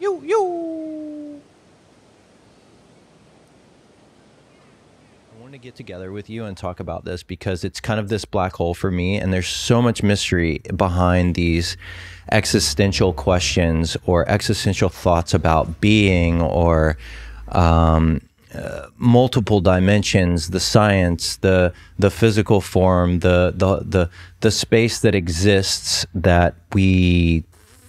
I want to get together with you and talk about this because it's kind of this black hole for me, and there's so much mystery behind these existential questions or existential thoughts about being or multiple dimensions, the science, the physical form, the space that exists that we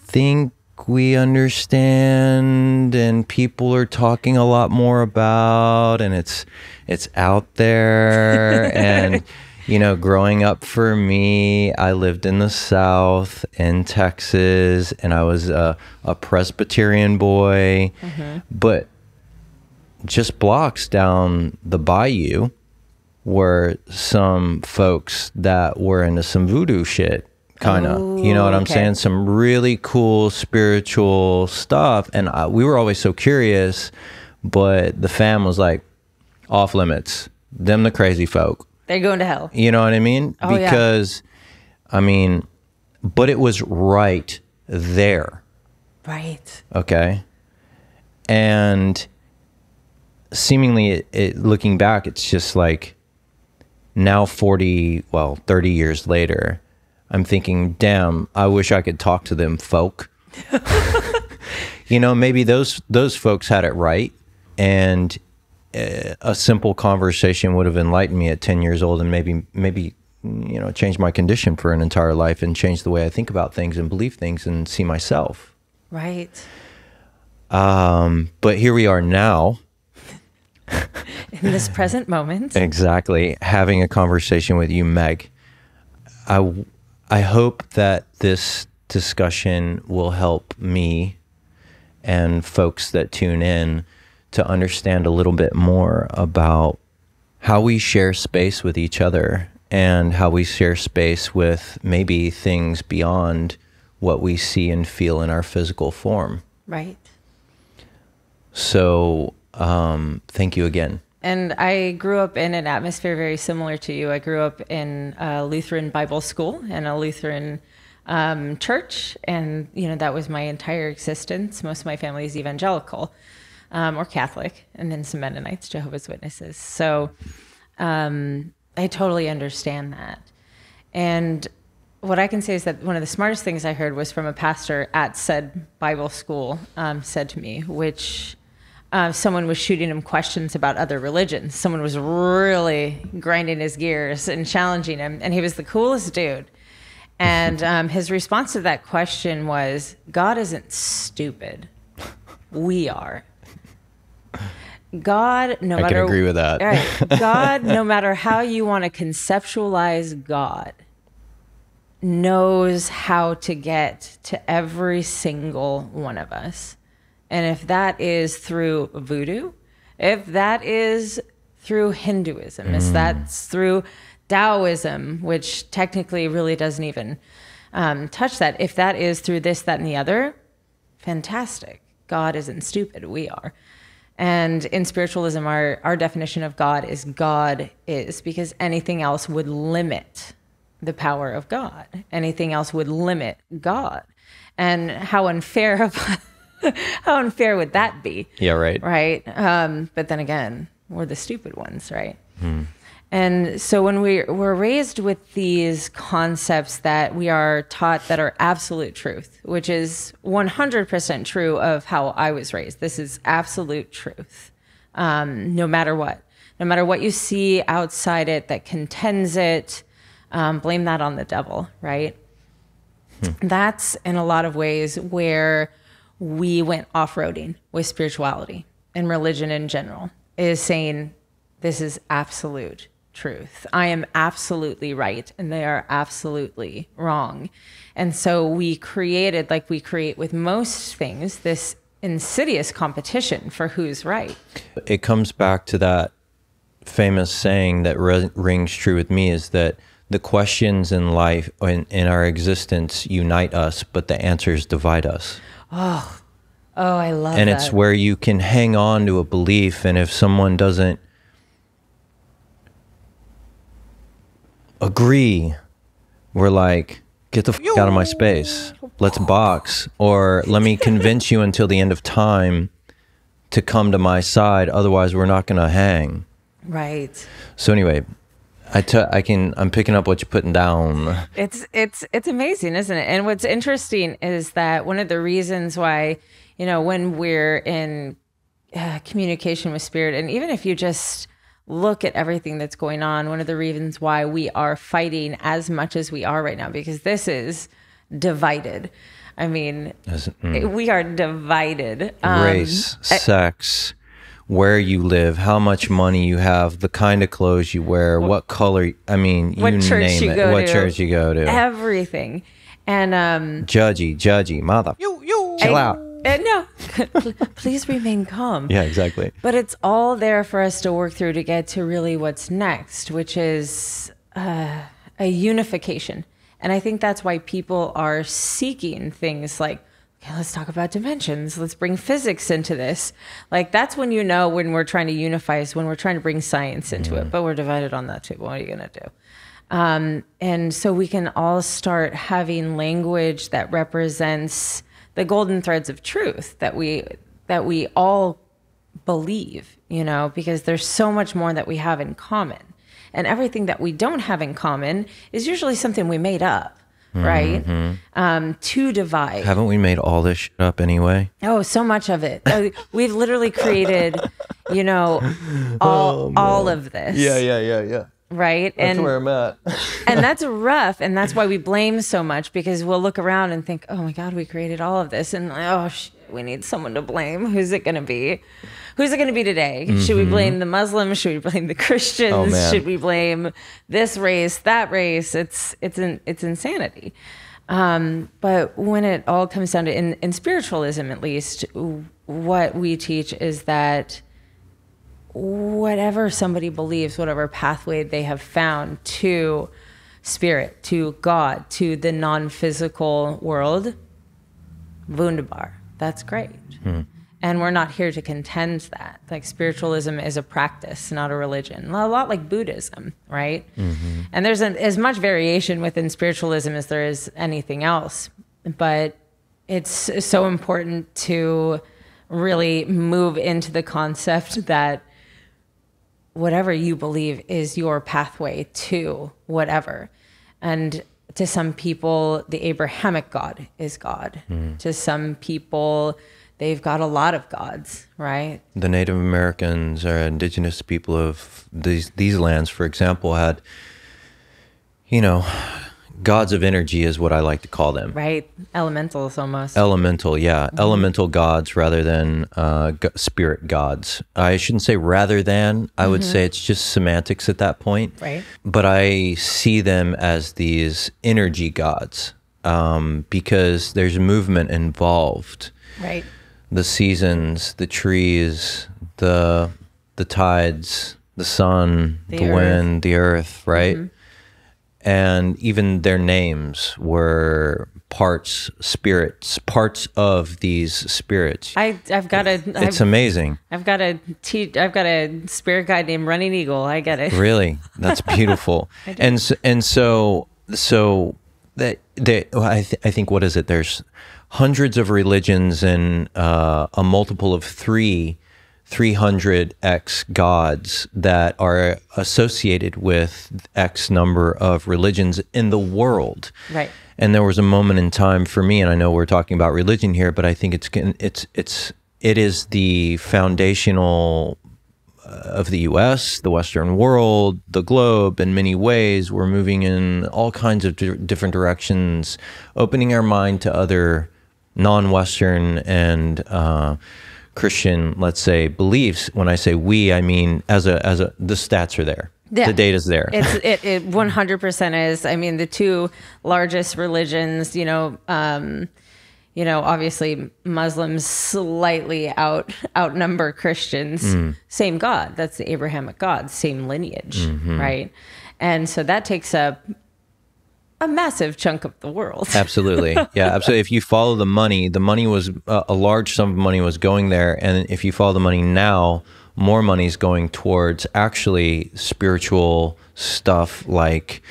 think we understand and people are talking a lot more about, and it's out there. And you know, growing up for me, I lived in the South in Texas, and I was a Presbyterian boy. But just blocks down the bayou were some folks that were into some voodoo shit, kind of. You know what I'm saying? Some really cool spiritual stuff. And we were always so curious, but the fam was like, off limits. Them the crazy folk. They're going to hell. You know what I mean? Oh, because, I mean, but it was right there. Right. Okay. And seemingly, looking back, it's just like now 30 years later, I'm thinking, damn, I wish I could talk to them folk. You know, maybe those folks had it right. And a simple conversation would have enlightened me at 10 years old and maybe, you know, change my condition for an entire life and change the way I think about things and believe things and see myself. Right. But here we are now. In this present moment. Exactly. Having a conversation with you, Meg. I hope that this discussion will help me and folks that tune in to understand a little bit more about how we share space with each other and how we share space with maybe things beyond what we see and feel in our physical form. Right. So, thank you again. And I grew up in an atmosphere very similar to you. I grew up in a Lutheran Bible school and a Lutheran church. And, you know, that was my entire existence. Most of my family is evangelical. Or Catholic, and then some Mennonites, Jehovah's Witnesses. So I totally understand that. And what I can say is that one of the smartest things I heard was from a pastor at said Bible school said to me, which someone was shooting him questions about other religions. Someone was really grinding his gears and challenging him, and he was the coolest dude. And his response to that question was, God isn't stupid. We are. God, no matter... I can agree with that. Right, God, no matter how you want to conceptualize God, knows how to get to every single one of us. And if that is through voodoo, if that is through Hinduism, if that's through Taoism, which technically really doesn't even touch that, if that is through this, that, and the other, fantastic. God isn't stupid. We are. And in spiritualism, our definition of God is, because anything else would limit the power of God. Anything else would limit God. And how unfair how unfair would that be? Yeah, right. Right. But then again, we're the stupid ones, right? And so when we're raised with these concepts that we are taught that are absolute truth, which is 100% true of how I was raised. This is absolute truth. No matter what you see outside it that contends it, blame that on the devil, right? That's in a lot of ways where we went off-roading with spirituality and religion in general, is saying this is absolute truth. I am absolutely right and they are absolutely wrong. And so we created, like we create with most things, this insidious competition for who's right. It comes back to that famous saying that rings true with me, is that the questions in life, in our existence, unite us, but the answers divide us. Oh, I love that. And it's where you can hang on to a belief, and if someone doesn't agree, we're like, get the fuck out of my space. Let's box. Or let me convince you until the end of time to come to my side. Otherwise, we're not going to hang. Right. So anyway, I'm picking up what you're putting down. It's amazing, isn't it? And what's interesting is that one of the reasons why, you know, when we're in communication with spirit, and even if you just look at everything that's going on, one of the reasons why we are fighting as much as we are right now, because this is divided. I mean, we are divided. Race, sex, where you live, how much money you have, the kind of clothes you wear, what color, I mean, you name it, what church you go to. Everything. And judgy, mother. Chill out. No, please remain calm. Yeah, exactly. But it's all there for us to work through to get to really what's next, which is a unification. And I think that's why people are seeking things like, okay, let's talk about dimensions. Let's bring physics into this. Like, that's when you know when we're trying to unify is when we're trying to bring science into it. But we're divided on that too. What are you going to do? And so we can all start having language that represents the golden threads of truth that we all believe, you know, because there's so much more that we have in common. And everything that we don't have in common is usually something we made up, right? To divide. Haven't we made all this shit up anyway? Oh, so much of it. We've literally created, you know, all of this. Yeah. Right? That's where I'm at. And that's rough. And that's why we blame so much, because we'll look around and think, oh my God, we created all of this. And oh, shit, we need someone to blame. Who's it going to be? Who's it going to be today? Should we blame the Muslims? Should we blame the Christians? Oh, should we blame this race, that race? It's insanity. But when it all comes down to, in spiritualism at least, what we teach is that whatever somebody believes, whatever pathway they have found to spirit, to God, to the non-physical world, wunderbar. That's great. And we're not here to contend that. Like, spiritualism is a practice, not a religion. A lot like Buddhism, right? And there's as much variation within spiritualism as there is anything else. But it's so important to really move into the concept that whatever you believe is your pathway to whatever. And to some people, the Abrahamic God is God. To some people, they've got a lot of gods, right? The Native Americans or indigenous people of these lands, for example, had, you know, gods of energy is what I like to call them. Right. Elementals almost. Elemental, yeah. Elemental gods rather than spirit gods. I shouldn't say rather than. I would say it's just semantics at that point. Right. But I see them as these energy gods because there's movement involved. Right. The seasons, the trees, the tides, the sun, the wind, the earth, right? And even their names were parts of these spirits. I've got a. It's amazing. I've got a spirit guide named Running Eagle. I get it. Really, that's beautiful. and so that I think what is it? There's hundreds of religions and a multiple of 300x gods that are associated with X number of religions in the world. Right. And there was a moment in time for me, and I know we're talking about religion here, but I think it is the foundational of the U.S., the Western world, the globe. In many ways, we're moving in all kinds of different directions, opening our mind to other non-Western and Christian, let's say, beliefs. When I say we, I mean the stats are there. Yeah. The data's there. It 100% is. I mean, the two largest religions, obviously Muslims slightly outnumber Christians. Same God. That's the Abrahamic God, same lineage, right? And so that takes up a massive chunk of the world. Absolutely. Yeah, absolutely. If you follow the money was a large sum of money was going there. And if you follow the money now, more money is going towards actually spiritual stuff like,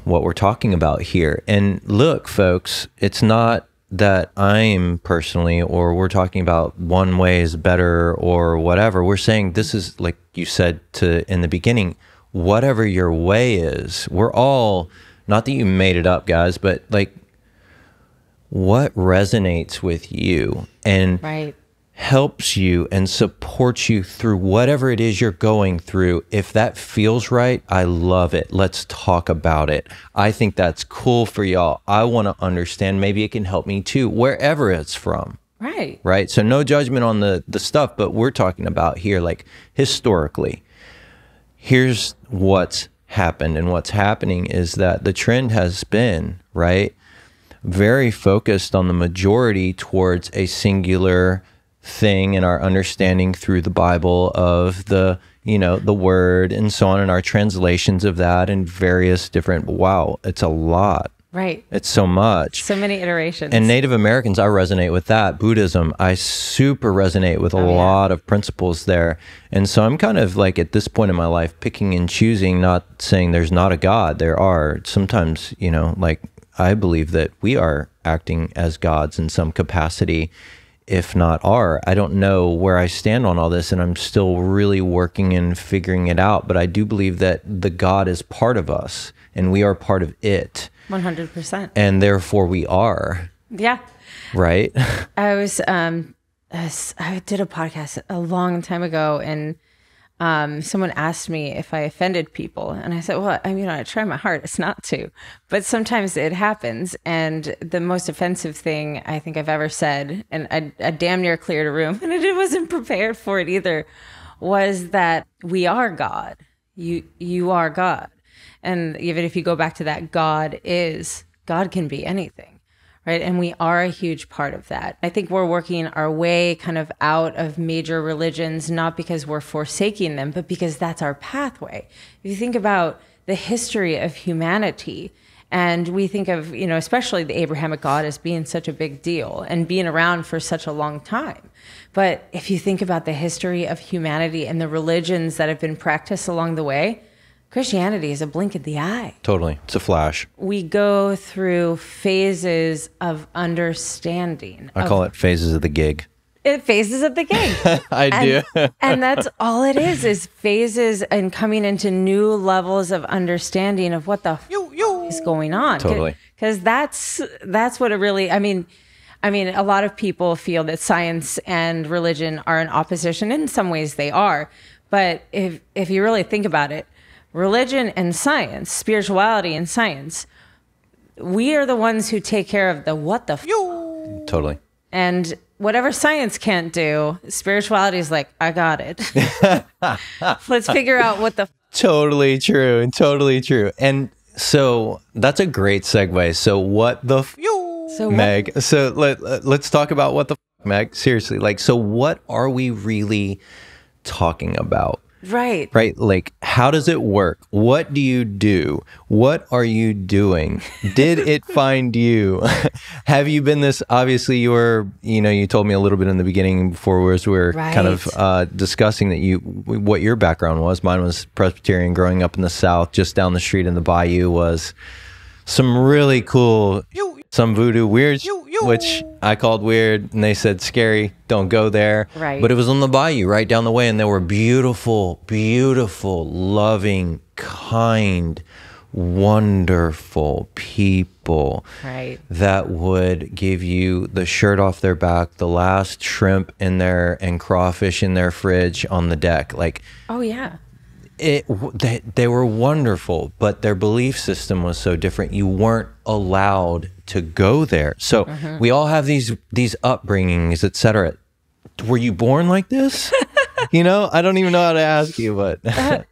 what we're talking about here. And look, folks, it's not that I'm personally, or we're talking about one way is better or whatever. We're saying this is, like you said in the beginning, whatever your way is, we're all, not that you made it up, guys, but like what resonates with you and helps you and supports you through whatever it is you're going through. If that feels right, I love it. Let's talk about it. I think that's cool for y'all. I want to understand. Maybe it can help me too, wherever it's from. Right. So no judgment on the stuff, but we're talking about here, like historically, here's what's happened. And what's happening is that the trend has been, right, very focused on the majority towards a singular thing in our understanding through the Bible of the word and so on, and our translations of that and various different, wow, it's a lot. It's so much. So many iterations. And Native Americans, I resonate with that. Buddhism, I super resonate with a lot of principles there. And so I'm kind of like at this point in my life, picking and choosing, not saying there's not a God. There are sometimes, like I believe that we are acting as gods in some capacity, if not are. I don't know where I stand on all this, and I'm still really working and figuring it out. But I do believe that the God is part of us, and we are part of it. 100%. And therefore we are. Yeah. Right? I did a podcast a long time ago, and someone asked me if I offended people. And I said, well, I try my hardest not to, but sometimes it happens. And the most offensive thing I think I've ever said, and I damn near cleared a room, and I wasn't prepared for it either, was that we are God. You are God. And even if you go back to that, God can be anything, right? And we are a huge part of that. I think we're working our way kind of out of major religions, not because we're forsaking them, but because that's our pathway. If you think about the history of humanity, and we think of, especially the Abrahamic God as being such a big deal and being around for such a long time. But if you think about the history of humanity and the religions that have been practiced along the way, Christianity is a blink of the eye. Totally. It's a flash. We go through phases of understanding. I call it phases of the gig. Phases of the gig. Do. And that's all it is phases and coming into new levels of understanding of what the is going on. Totally. Because that's what it really, I mean, a lot of people feel that science and religion are in opposition. In some ways they are. But if you really think about it, religion and science, spirituality and science, we are the ones who take care of the what the Totally. And whatever science can't do, spirituality is like, I got it. Let's figure out what the Totally true. And totally true. And so that's a great segue. So what the Meg? So let's talk about what the Meg. Seriously. Like, so what are we really talking about? Right. Like, how does it work? What do you do? What are you doing? Did it find you? Have you been this, obviously you were, you told me a little bit in the beginning before we were kind of discussing that what your background was. Mine was Presbyterian, growing up in the South. Just down the street in the Bayou was some really cool, some voodoo weird, which I called weird, and they said scary, don't go there. Right. But it was on the Bayou right down the way, and there were beautiful, beautiful, loving, kind, wonderful people that would give you the shirt off their back, the last shrimp in there, and crawfish in their fridge on the deck. Like, oh yeah. They were wonderful, but their belief system was so different. You weren't allowed to go there. So we all have these upbringings, etc. Were you born like this? I don't even know how to ask you, but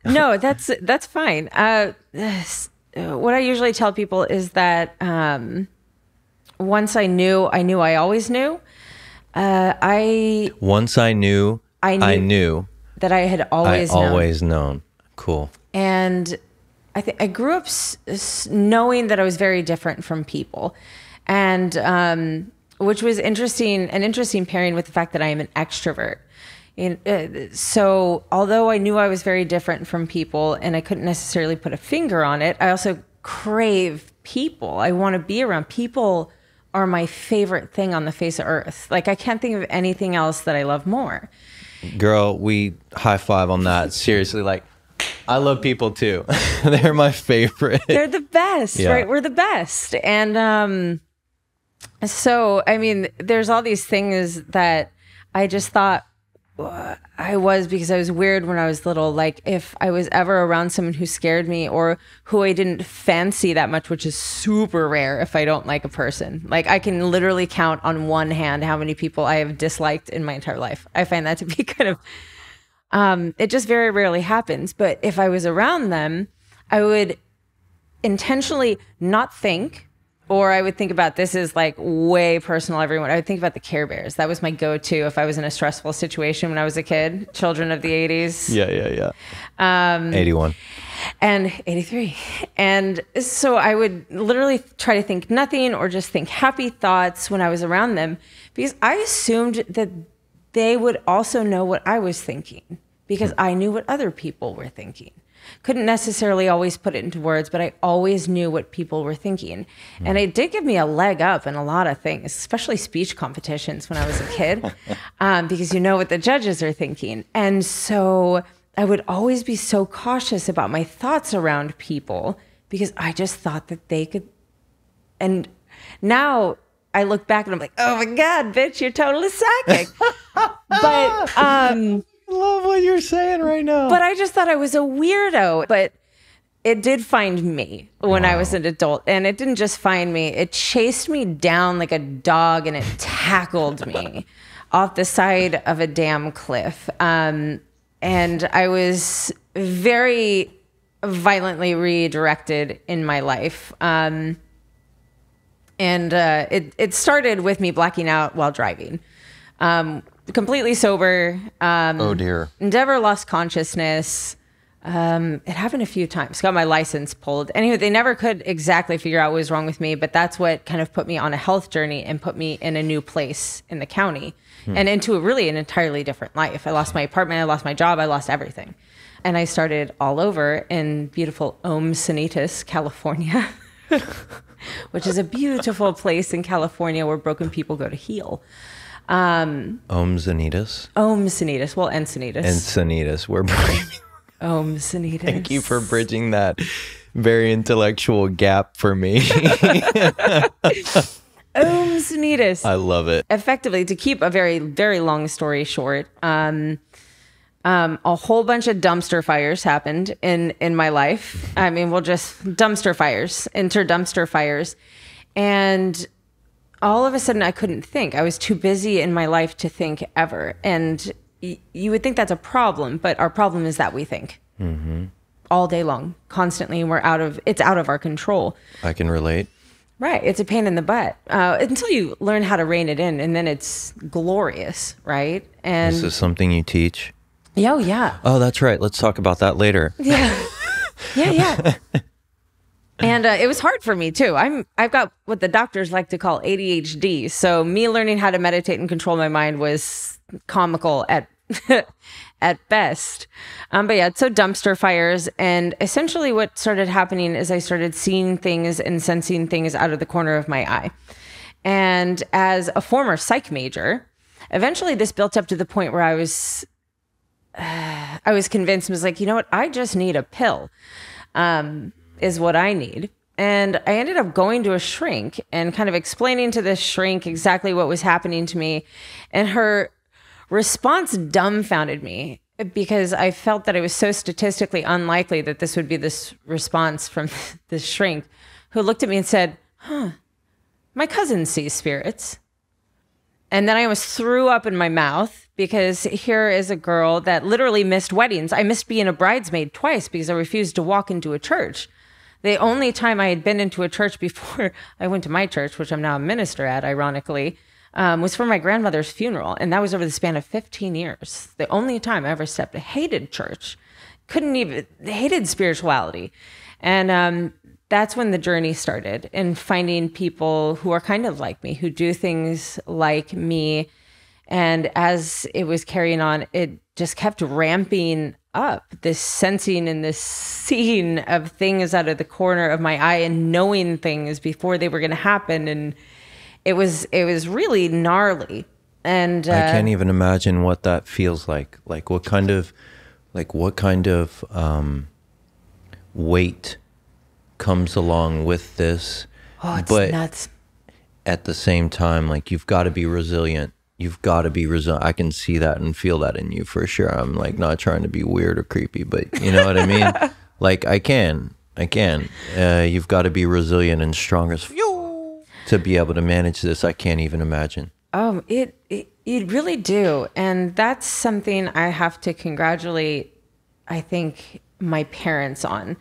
no, that's fine. What I usually tell people is that once I knew I always knew. Once I knew that I had always known. Cool. And I grew up knowing that I was very different from people, and which was an interesting pairing with the fact that I am an extrovert. So although I knew I was very different from people and I couldn't necessarily put a finger on it, I also crave people. I want to be around people. Are my favorite thing on the face of earth. Like, I can't think of anything else that I love more. Girl, we high five on that. Seriously, like, I love people too. They're my favorite. They're the best, right? We're the best. And so, I mean, there's all these things that I just thought I was, because I was weird when I was little. Like, if I was ever around someone who scared me or who I didn't fancy that much, which is super rare if I don't like a person. Like, I can literally count on one hand how many people I have disliked in my entire life. I find that to be kind of, it just very rarely happens. But if I was around them, I would intentionally not think, or I would think about, this is like way personal, everyone. I would think about the Care Bears. That was my go-to if I was in a stressful situation when I was a kid. Children of the 80s. Yeah. 81. And 83. And so I would literally try to think nothing or just think happy thoughts when I was around them, because I assumed that they would also know what I was thinking, because I knew what other people were thinking. Couldn't necessarily always put it into words, but I always knew what people were thinking. And it did give me a leg up in a lot of things, especially speech competitions when I was a kid, because you know what the judges are thinking. And so I would always be so cautious about my thoughts around people, because I just thought that they could. And now I look back and I'm like, oh my God, bitch, you're totally psychic. But I love what you're saying right now. But I just thought I was a weirdo. But it did find me when I was an adult. And it didn't just find me. It chased me down like a dog, and it tackled me off the side of a damn cliff. And I was very violently redirected in my life. And it started with me blacking out while driving. Completely sober. Oh dear. Never lost consciousness. It happened a few times. Got my license pulled. Anyway, they never could exactly figure out what was wrong with me, but that's what kind of put me on a health journey and put me in a new place in the county and into an entirely different life. I lost my apartment. I lost my job. I lost everything. And I started all over in beautiful Encinitas, California, which is a beautiful place in California where broken people go to heal. Encinitas? Encinitas. Well, Encinitas. Encinitas. We're bringing. Encinitas. Thank you for bridging that very intellectual gap for me. Encinitas. I love it. Effectively, to keep a very, very long story short, a whole bunch of dumpster fires happened in my life. I mean, we'll just dumpster fires, dumpster fires. And all of a sudden I couldn't think. I was too busy in my life to think ever. And you would think that's a problem, but our problem is that we think all day long, constantly. And it's out of our control. I can relate. Right. It's a pain in the butt until you learn how to rein it in, and then it's glorious. Right. And this is something you teach. Oh, yeah. Oh, that's right. Let's talk about that later. Yeah. Yeah. And it was hard for me too. I've got what the doctors like to call ADHD. So me learning how to meditate and control my mind was comical at at best. But yeah, so dumpster fires. And essentially what started happening is I started seeing things and sensing things out of the corner of my eye. And as a former psych major, eventually this built up to the point where I was convinced, I was like, you know what? I just need a pill. Is what I need. And I ended up going to a shrink and kind of explaining to this shrink exactly what was happening to me. And her response dumbfounded me, because I felt that it was so statistically unlikely that this would be this response from this shrink, who looked at me and said, my cousin sees spirits. And then I almost threw up in my mouth, because here is a girl that literally missed weddings. I missed being a bridesmaid twice because I refused to walk into a church. The only time I had been into a church before I went to my church, which I'm now a minister at, ironically, was for my grandmother's funeral. And that was over the span of 15 years. The only time I ever stepped. I hated church. Hated spirituality. And that's when the journey started, and finding people who are kind of like me, who do things like me. And as it was carrying on, it just kept ramping up, this sensing and this seeing of things out of the corner of my eye and knowing things before they were going to happen. And it was really gnarly. And I can't even imagine what that feels like. Like what kind of weight comes along with this. Oh, it's but nuts. At the same time, like you've got to be resilient. You've got to be resilient. I can see that and feel that in you for sure. I'm like not trying to be weird or creepy, but you know what I mean? Like I can. You've got to be resilient and strong as to be able to manage this. I can't even imagine. You really do. And that's something I have to congratulate, I think, my parents on.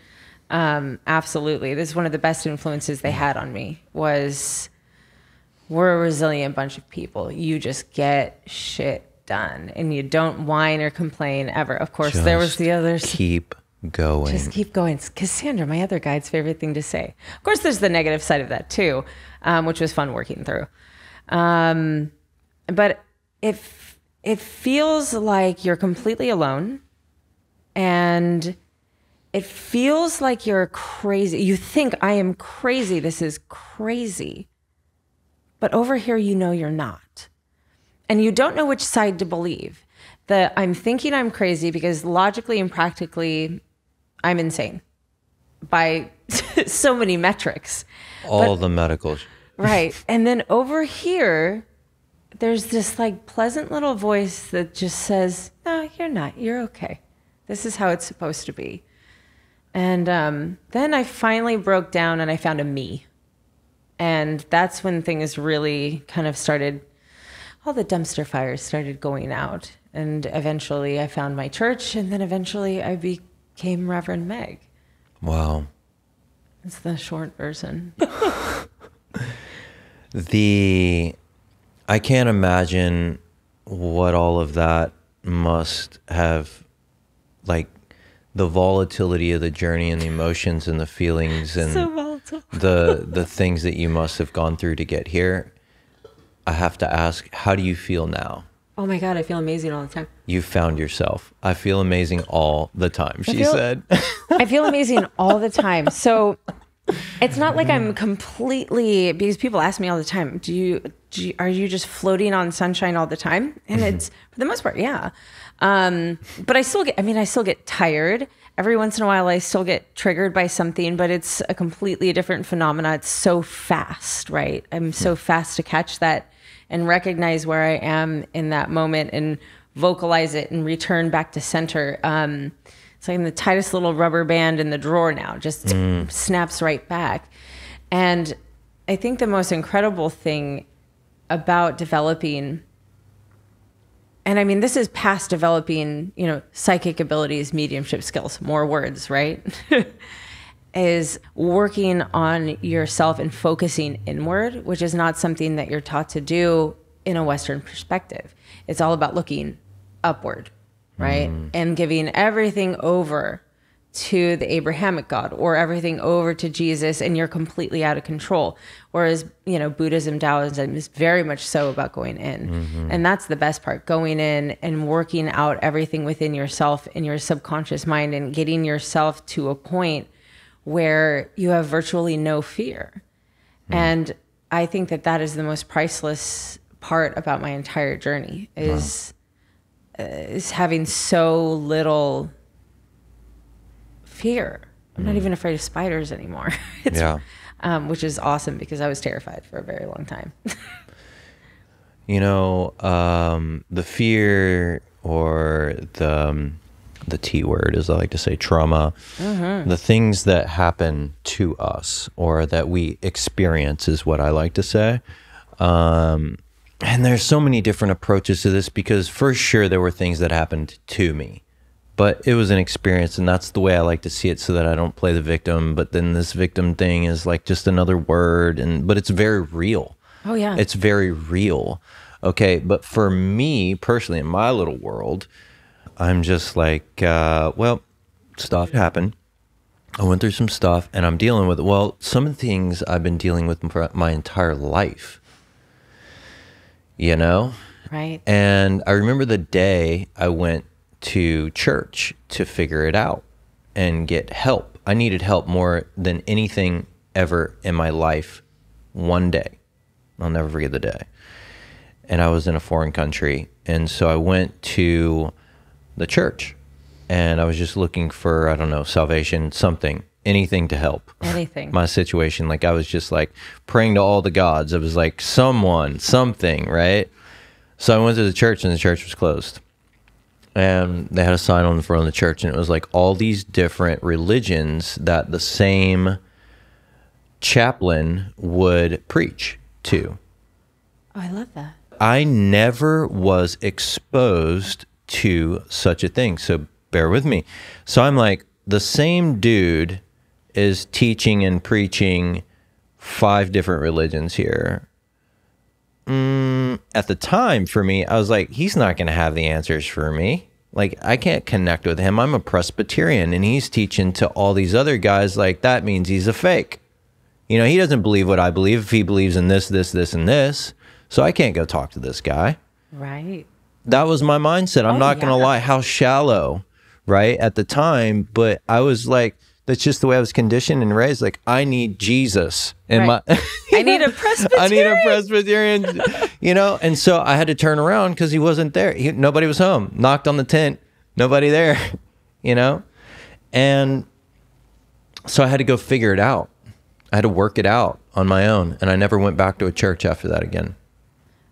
Absolutely. This is one of the best influences they had on me was we're a resilient bunch of people. You just get shit done and you don't whine or complain ever. Of course, just there was the others. Keep going. Just keep going. Cassandra, my other guide's favorite thing to say. Of course, there's the negative side of that too, which was fun working through. But it feels like you're completely alone and it feels like you're crazy. You think I am crazy. This is crazy. But over here, you know you're not. And you don't know which side to believe. I'm thinking I'm crazy because logically and practically, I'm insane by so many metrics. The medical. Right. And then over here, there's this like pleasant little voice that just says, no, you're not. You're okay. This is how it's supposed to be. And then I finally broke down and I found a me. And that's when things really kind of started, all the dumpster fires started going out. And eventually I found my church, and then eventually I became Reverend Meg. Wow. That's the short version. I can't imagine what all of that must have, like, the volatility of the journey and the emotions and the feelings and so volatile. the things that you must have gone through to get here. I have to ask, how do you feel now? Oh my God, I feel amazing all the time. You found yourself. I feel amazing all the time, she said. I feel amazing all the time. So it's not like I'm completely, because people ask me all the time, are you just floating on sunshine all the time? And it's, for the most part, yeah. But I still get tired. Every once in a while, I still get triggered by something, but it's a completely different phenomena. It's so fast, right? I'm so fast to catch that and recognize where I am in that moment and vocalize it and return back to center. It's like I'm the tightest little rubber band in the drawer now, just snaps right back. And I think the most incredible thing about developing, and I mean, this is past developing, psychic abilities, mediumship skills, more words, right? Is working on yourself and focusing inward, which is not something that you're taught to do in a Western perspective. It's all about looking upward, right? And giving everything over to the Abrahamic God or everything over to Jesus, and you're completely out of control. Whereas, Buddhism, Taoism is very much so about going in. And that's the best part, going in and working out everything within yourself in your subconscious mind and getting yourself to a point where you have virtually no fear. And I think that that is the most priceless part about my entire journey is having so little fear. I'm not even afraid of spiders anymore. Which is awesome because I was terrified for a very long time. The fear or the T word, as I like to say, trauma, the things that happen to us or that we experience is what I like to say. And there's so many different approaches to this because for sure there were things that happened to me, but it was an experience, and that's the way I like to see it so that I don't play the victim. But then this victim thing is like just another word, but it's very real. Oh yeah. It's very real. Okay. But for me personally, in my little world, I'm just like, stuff happened. I went through some stuff and I'm dealing with it. Well, some of the things I've been dealing with for my entire life, Right. And I remember the day I went to church to figure it out and get help. I needed help more than anything ever in my life. One day, I'll never forget the day. And I was in a foreign country. And so I went to the church and I was just looking for, I don't know, salvation, something, anything to help. Anything. My situation. Like I was just like praying to all the gods. It was like someone, something, right? So I went to the church and the church was closed. And they had a sign on the front of the church and it was like all these different religions that the same chaplain would preach to. Oh, I love that. I never was exposed to such a thing. So bear with me. So I'm like, the same dude is teaching and preaching 5 different religions here. At the time for me, I was like, he's not going to have the answers for me. Like, I can't connect with him. I'm a Presbyterian and he's teaching to all these other guys. Like, that means he's a fake. You know, he doesn't believe what I believe if he believes in this, this, this, and this. So I can't go talk to this guy. Right. That was my mindset. I'm not going to lie, how shallow, right, at the time. But I was like, that's just the way I was conditioned and raised. Like, I need Jesus. And right. I need a Presbyterian. I need a Presbyterian, you know? And so I had to turn around because he wasn't there. Nobody was home. Knocked on the tent. Nobody there, you know? And so I had to go figure it out. I had to work it out on my own. And I never went back to a church after that again.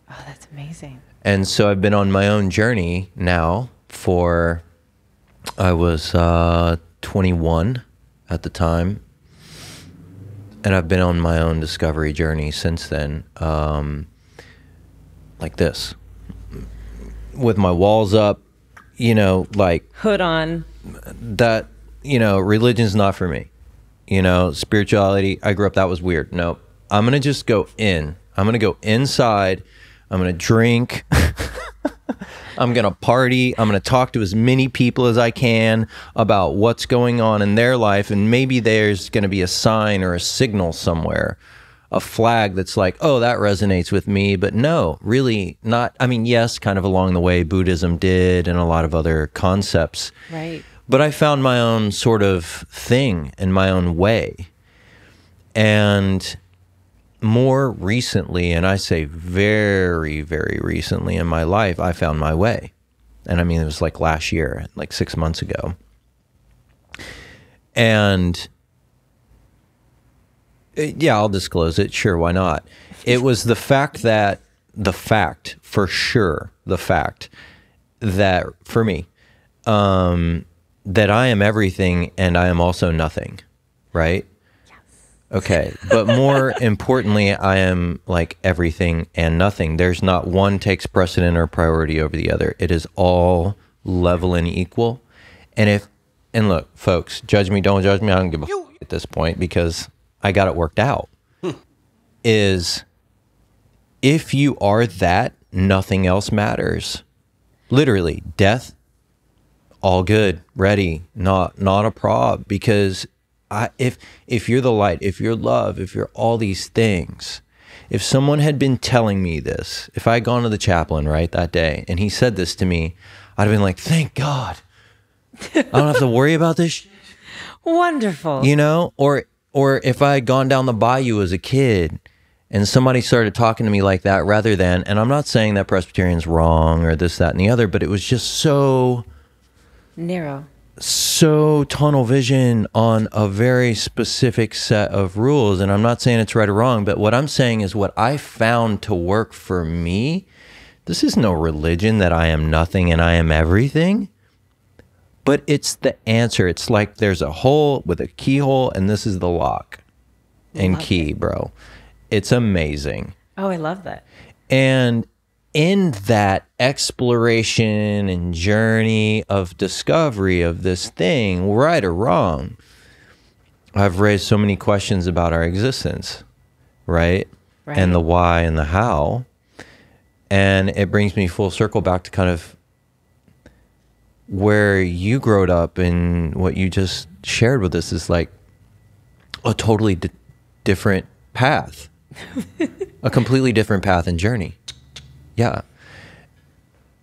Oh, that's amazing. And so I've been on my own journey now for, I was 21 at the time. And I've been on my own discovery journey since then, like this, with my walls up, you know, like hood on. That, you know, religion's not for me. You know, spirituality, I grew up, that was weird. Nope. I'm going to just go in. I'm going to go inside. I'm going to drink. I'm going to party. I'm going to talk to as many people as I can about what's going on in their life. And maybe there's going to be a sign or a signal somewhere, a flag that's like, oh, that resonates with me. But no, really not. I mean, yes, kind of along the way Buddhism did and a lot of other concepts. Right. But I found my own sort of thing and my own way. And more recently, and I say very, very recently in my life, I found my way. And I mean, it was like last year, like 6 months ago. And yeah, I'll disclose it. Sure, why not? It was the fact that for me, that I am everything and I am also nothing, right? Yes. Okay, but more importantly, I am like everything and nothing. There's not one takes precedent or priority over the other. It is all level and equal. And look, folks, judge me, don't judge me. I don't give a f at this point because I got it worked out. Is if you are that, nothing else matters. Literally, death, all good, ready, not a prob. Because if you're the light, if you're love, if you're all these things, if someone had been telling me this, if I had gone to the chaplain right that day and he said this to me, I'd have been like, thank God, I don't have to worry about this shit. Wonderful. You know, or if I had gone down the bayou as a kid and somebody started talking to me like that rather than, and I'm not saying that Presbyterian's wrong or this, that, and the other, but it was just so narrow, so tunnel vision on a very specific set of rules. And I'm not saying it's right or wrong, but what I'm saying is what I found to work for me. This is no religion that I am nothing and I am everything, but it's the answer. It's like there's a hole with a keyhole and this is the lock and key, bro. It's amazing. Oh, I love that. And in that exploration and journey of discovery of this thing, right or wrong, I've raised so many questions about our existence, right? And the why and the how. And it brings me full circle back to kind of where you growed up and what you just shared with us is like a totally different path, a completely different path and journey. Yeah.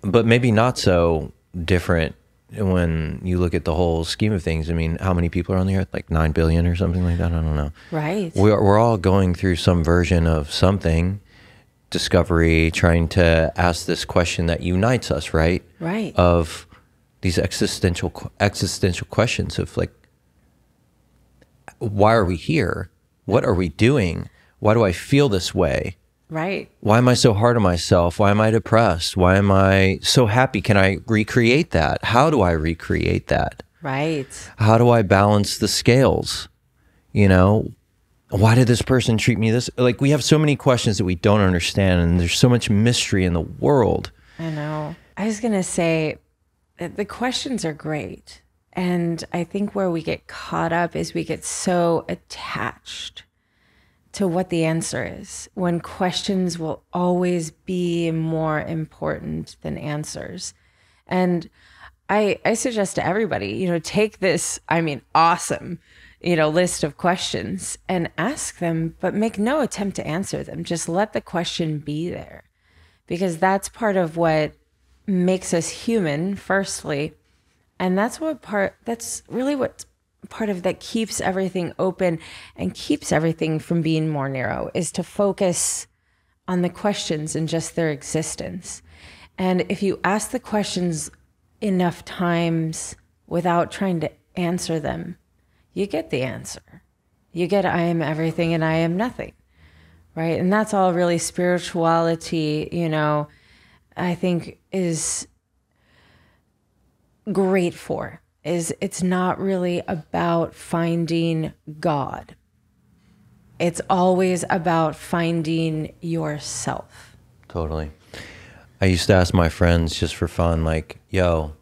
But maybe not so different when you look at the whole scheme of things, I mean, how many people are on the earth? Like 9 billion or something like that? I don't know. Right. We're all going through some version of something, discovery, trying to ask this question that unites us, right? Right. Of these existential questions of like, why are we here? What are we doing? Why do I feel this way? Right. Why am I so hard on myself? Why am I depressed? Why am I so happy? Can I recreate that? How do I recreate that? Right. How do I balance the scales? You know, why did this person treat me this? Like, we have so many questions that we don't understand, and there's so much mystery in the world. I know. I was going to say that the questions are great. And I think where we get caught up is we get so attached to what the answer is, when questions will always be more important than answers. And I suggest to everybody, you know, take this, I mean, awesome, you know, list of questions and ask them, but make no attempt to answer them. Just let the question be there, because that's part of what makes us human, firstly. And that's really what part of that keeps everything open and keeps everything from being more narrow, is to focus on the questions and just their existence. And if you ask the questions enough times without trying to answer them, you get the answer. You get, I am everything and I am nothing, right? And that's all really spirituality, you know, I think is great for. Is it's not really about finding God. It's always about finding yourself. Totally. I used to ask my friends just for fun, like, yo,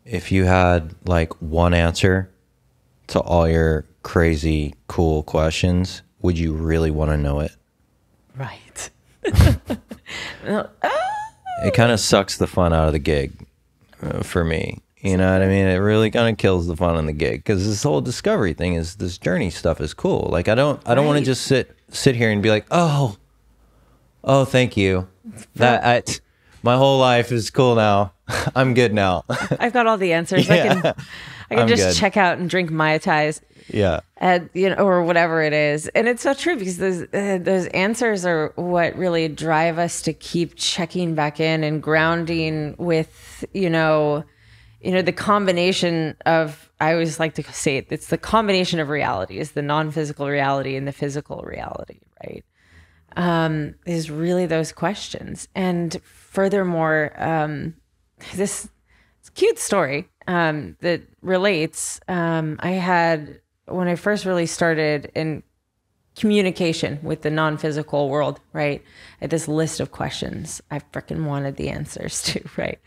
if you had like one answer to all your crazy, cool questions, would you really want to know it? Right. It kind of sucks the fun out of the gig for me. You know what I mean? It really kind of kills the fun on the gig, because this whole discovery thing is, this journey stuff is cool. Like, I don't want to just sit here and be like, oh, thank you. My whole life is cool now. I'm good now. I've got all the answers. Yeah. I can just good. check out and drink Mai Tais. Yeah. You know, or whatever it is. And it's so true, because those answers are what really drive us to keep checking back in and grounding with, you know, the combination of, I always like to say it's the combination of realities, the non-physical reality and the physical reality, right? Is really those questions. And furthermore, this cute story that relates, I had, when I first really started in communication with the non-physical world, right? I had this list of questions I freaking wanted the answers to, right?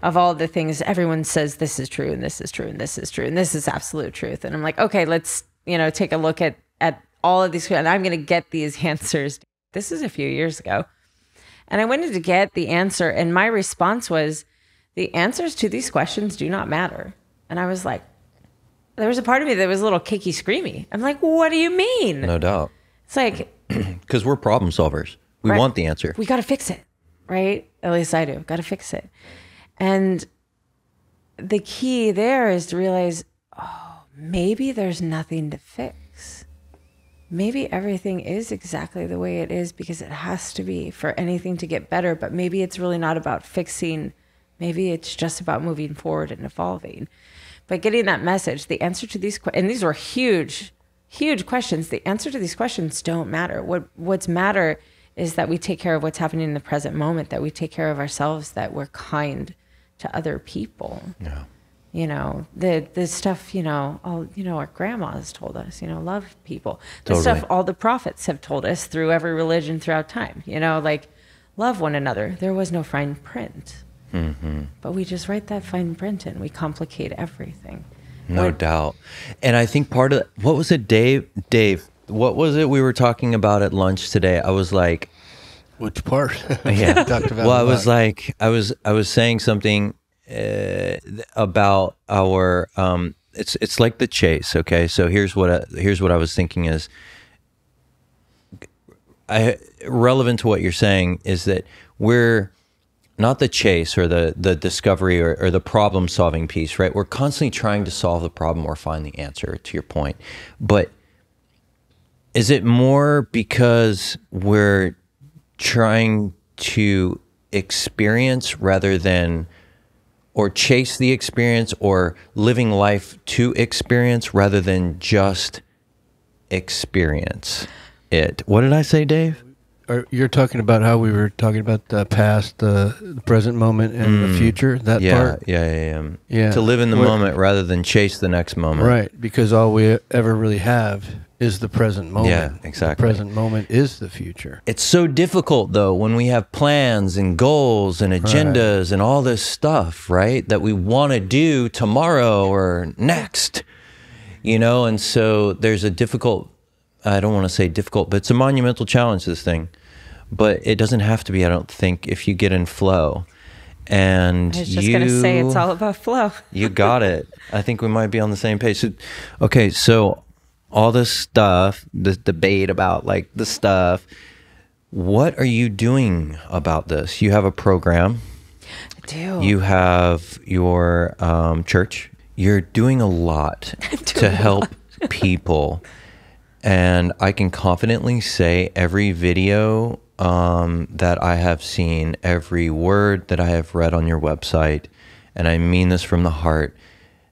Of all the things everyone says, this is true, and this is true, and this is true, and this is absolute truth. And I'm like, okay, let's, you know, take a look at all of these, and I'm going to get these answers. This is a few years ago. And I wanted to get the answer, and my response was, the answers to these questions do not matter. And I was like, there was a part of me that was a little kicky screamy. I'm like, what do you mean? No doubt. It's like, because we're problem solvers. We want the answer. We got to fix it, right? At least I do. Got to fix it. And the key there is to realize, oh, maybe there's nothing to fix. Maybe everything is exactly the way it is because it has to be for anything to get better. But maybe it's really not about fixing. Maybe it's just about moving forward and evolving. But getting that message, the answer to these questions, and these were huge questions. The answer to these questions don't matter. What's matter is that we take care of what's happening in the present moment, that we take care of ourselves, that we're kind to other people. Yeah. You know, the stuff, you know, our grandmas told us, you know, love people. The stuff all the prophets have told us through every religion throughout time, you know, like love one another. There was no fine print. Mm-hmm. But we just write that fine print and we complicate everything. No doubt. And I think part of what was it, Dave, what was it we were talking about at lunch today? I was like, which part? Yeah. Talked about well, I was like, I was saying something about our it's like the chase. Okay. So here's what I was thinking is relevant to what you're saying is that we're not the chase or the discovery or the problem solving piece, right? We're constantly trying to solve the problem or find the answer, to your point. But is it more because we're trying to experience rather than, or chase the experience, or living life to experience rather than just experience it? What did I say, Dave? You're talking about how we were talking about the past, the present moment, and the future, that part? Yeah. To live in the moment rather than chase the next moment. Right, because all we ever really have is the present moment. Yeah, exactly. The present moment is the future. It's so difficult, though, when we have plans and goals and agendas and all this stuff, right, that we want to do tomorrow or next, and so there's a difficult, I don't want to say difficult, but it's a monumental challenge, this thing. But it doesn't have to be, I don't think, if you get in flow. And I was just going to say, it's all about flow. You got it. I think we might be on the same page. So all this stuff, this debate about like the stuff, what are you doing about this? You have a program. I do. You have your church. You're doing a lot to help people. And I can confidently say every video that I have seen, every word that I have read on your website, and I mean this from the heart,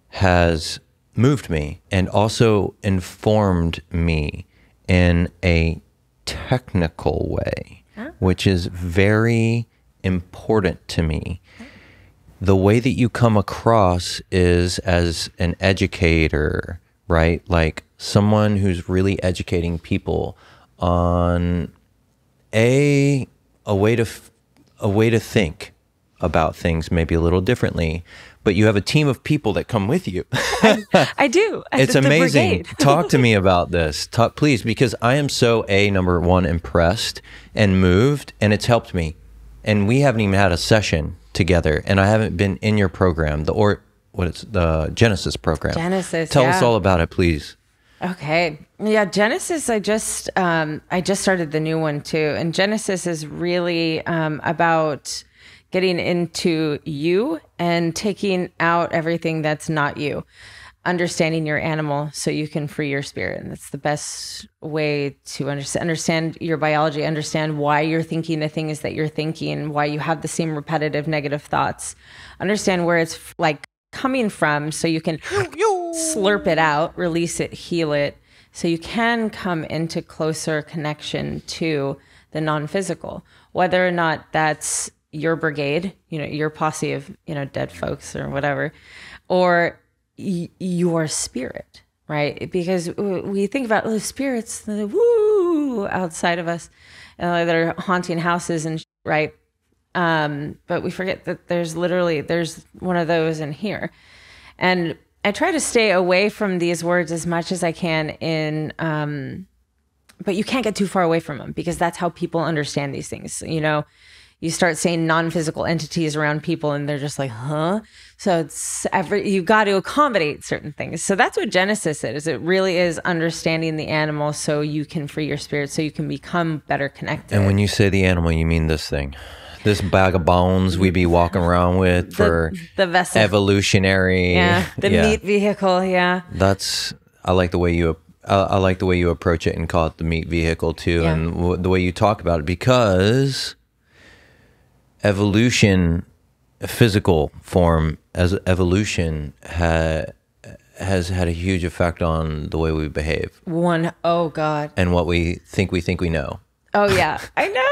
has moved me and also informed me in a technical way, which is very important to me. The way that you come across is as an educator, right? Like someone who's really educating people on a way to think about things maybe a little differently, but you have a team of people that come with you. I do. It's amazing. Talk to me about this. Please, because I am so number one, impressed and moved, and it's helped me. And we haven't even had a session together, and I haven't been in your program, the Genesis program. Genesis. Tell us all about it, please. Okay. Yeah, Genesis, I just started the new one too. And Genesis is really about getting into you and taking out everything that's not you. Understanding your animal so you can free your spirit. And that's the best way to understand your biology, understand why you're thinking the things that you're thinking, why you have the same repetitive negative thoughts. Understand where it's like coming from so you can slurp it out, release it, heal it, so you can come into closer connection to the non-physical, whether or not that's your brigade, your posse of, dead folks or whatever, or your spirit, right? Because we think about the spirits, the woo outside of us that are haunting houses and right. But we forget that there's one of those in here. And I try to stay away from these words as much as I can but you can't get too far away from them because that's how people understand these things. You start saying non-physical entities around people and they're just like, huh? So you got to accommodate certain things. So that's what Genesis is. It really is understanding the animal so you can free your spirit, so you can become better connected. And when you say the animal, you mean this thing? This bag of bones we be walking around with for the vessel. Evolutionary. Yeah, meat vehicle, yeah. I like the way you approach it and call it the meat vehicle too, and the way you talk about it, because evolution, physical form as evolution has had a huge effect on the way we behave. Oh God. And what we think we know. Oh yeah, I know.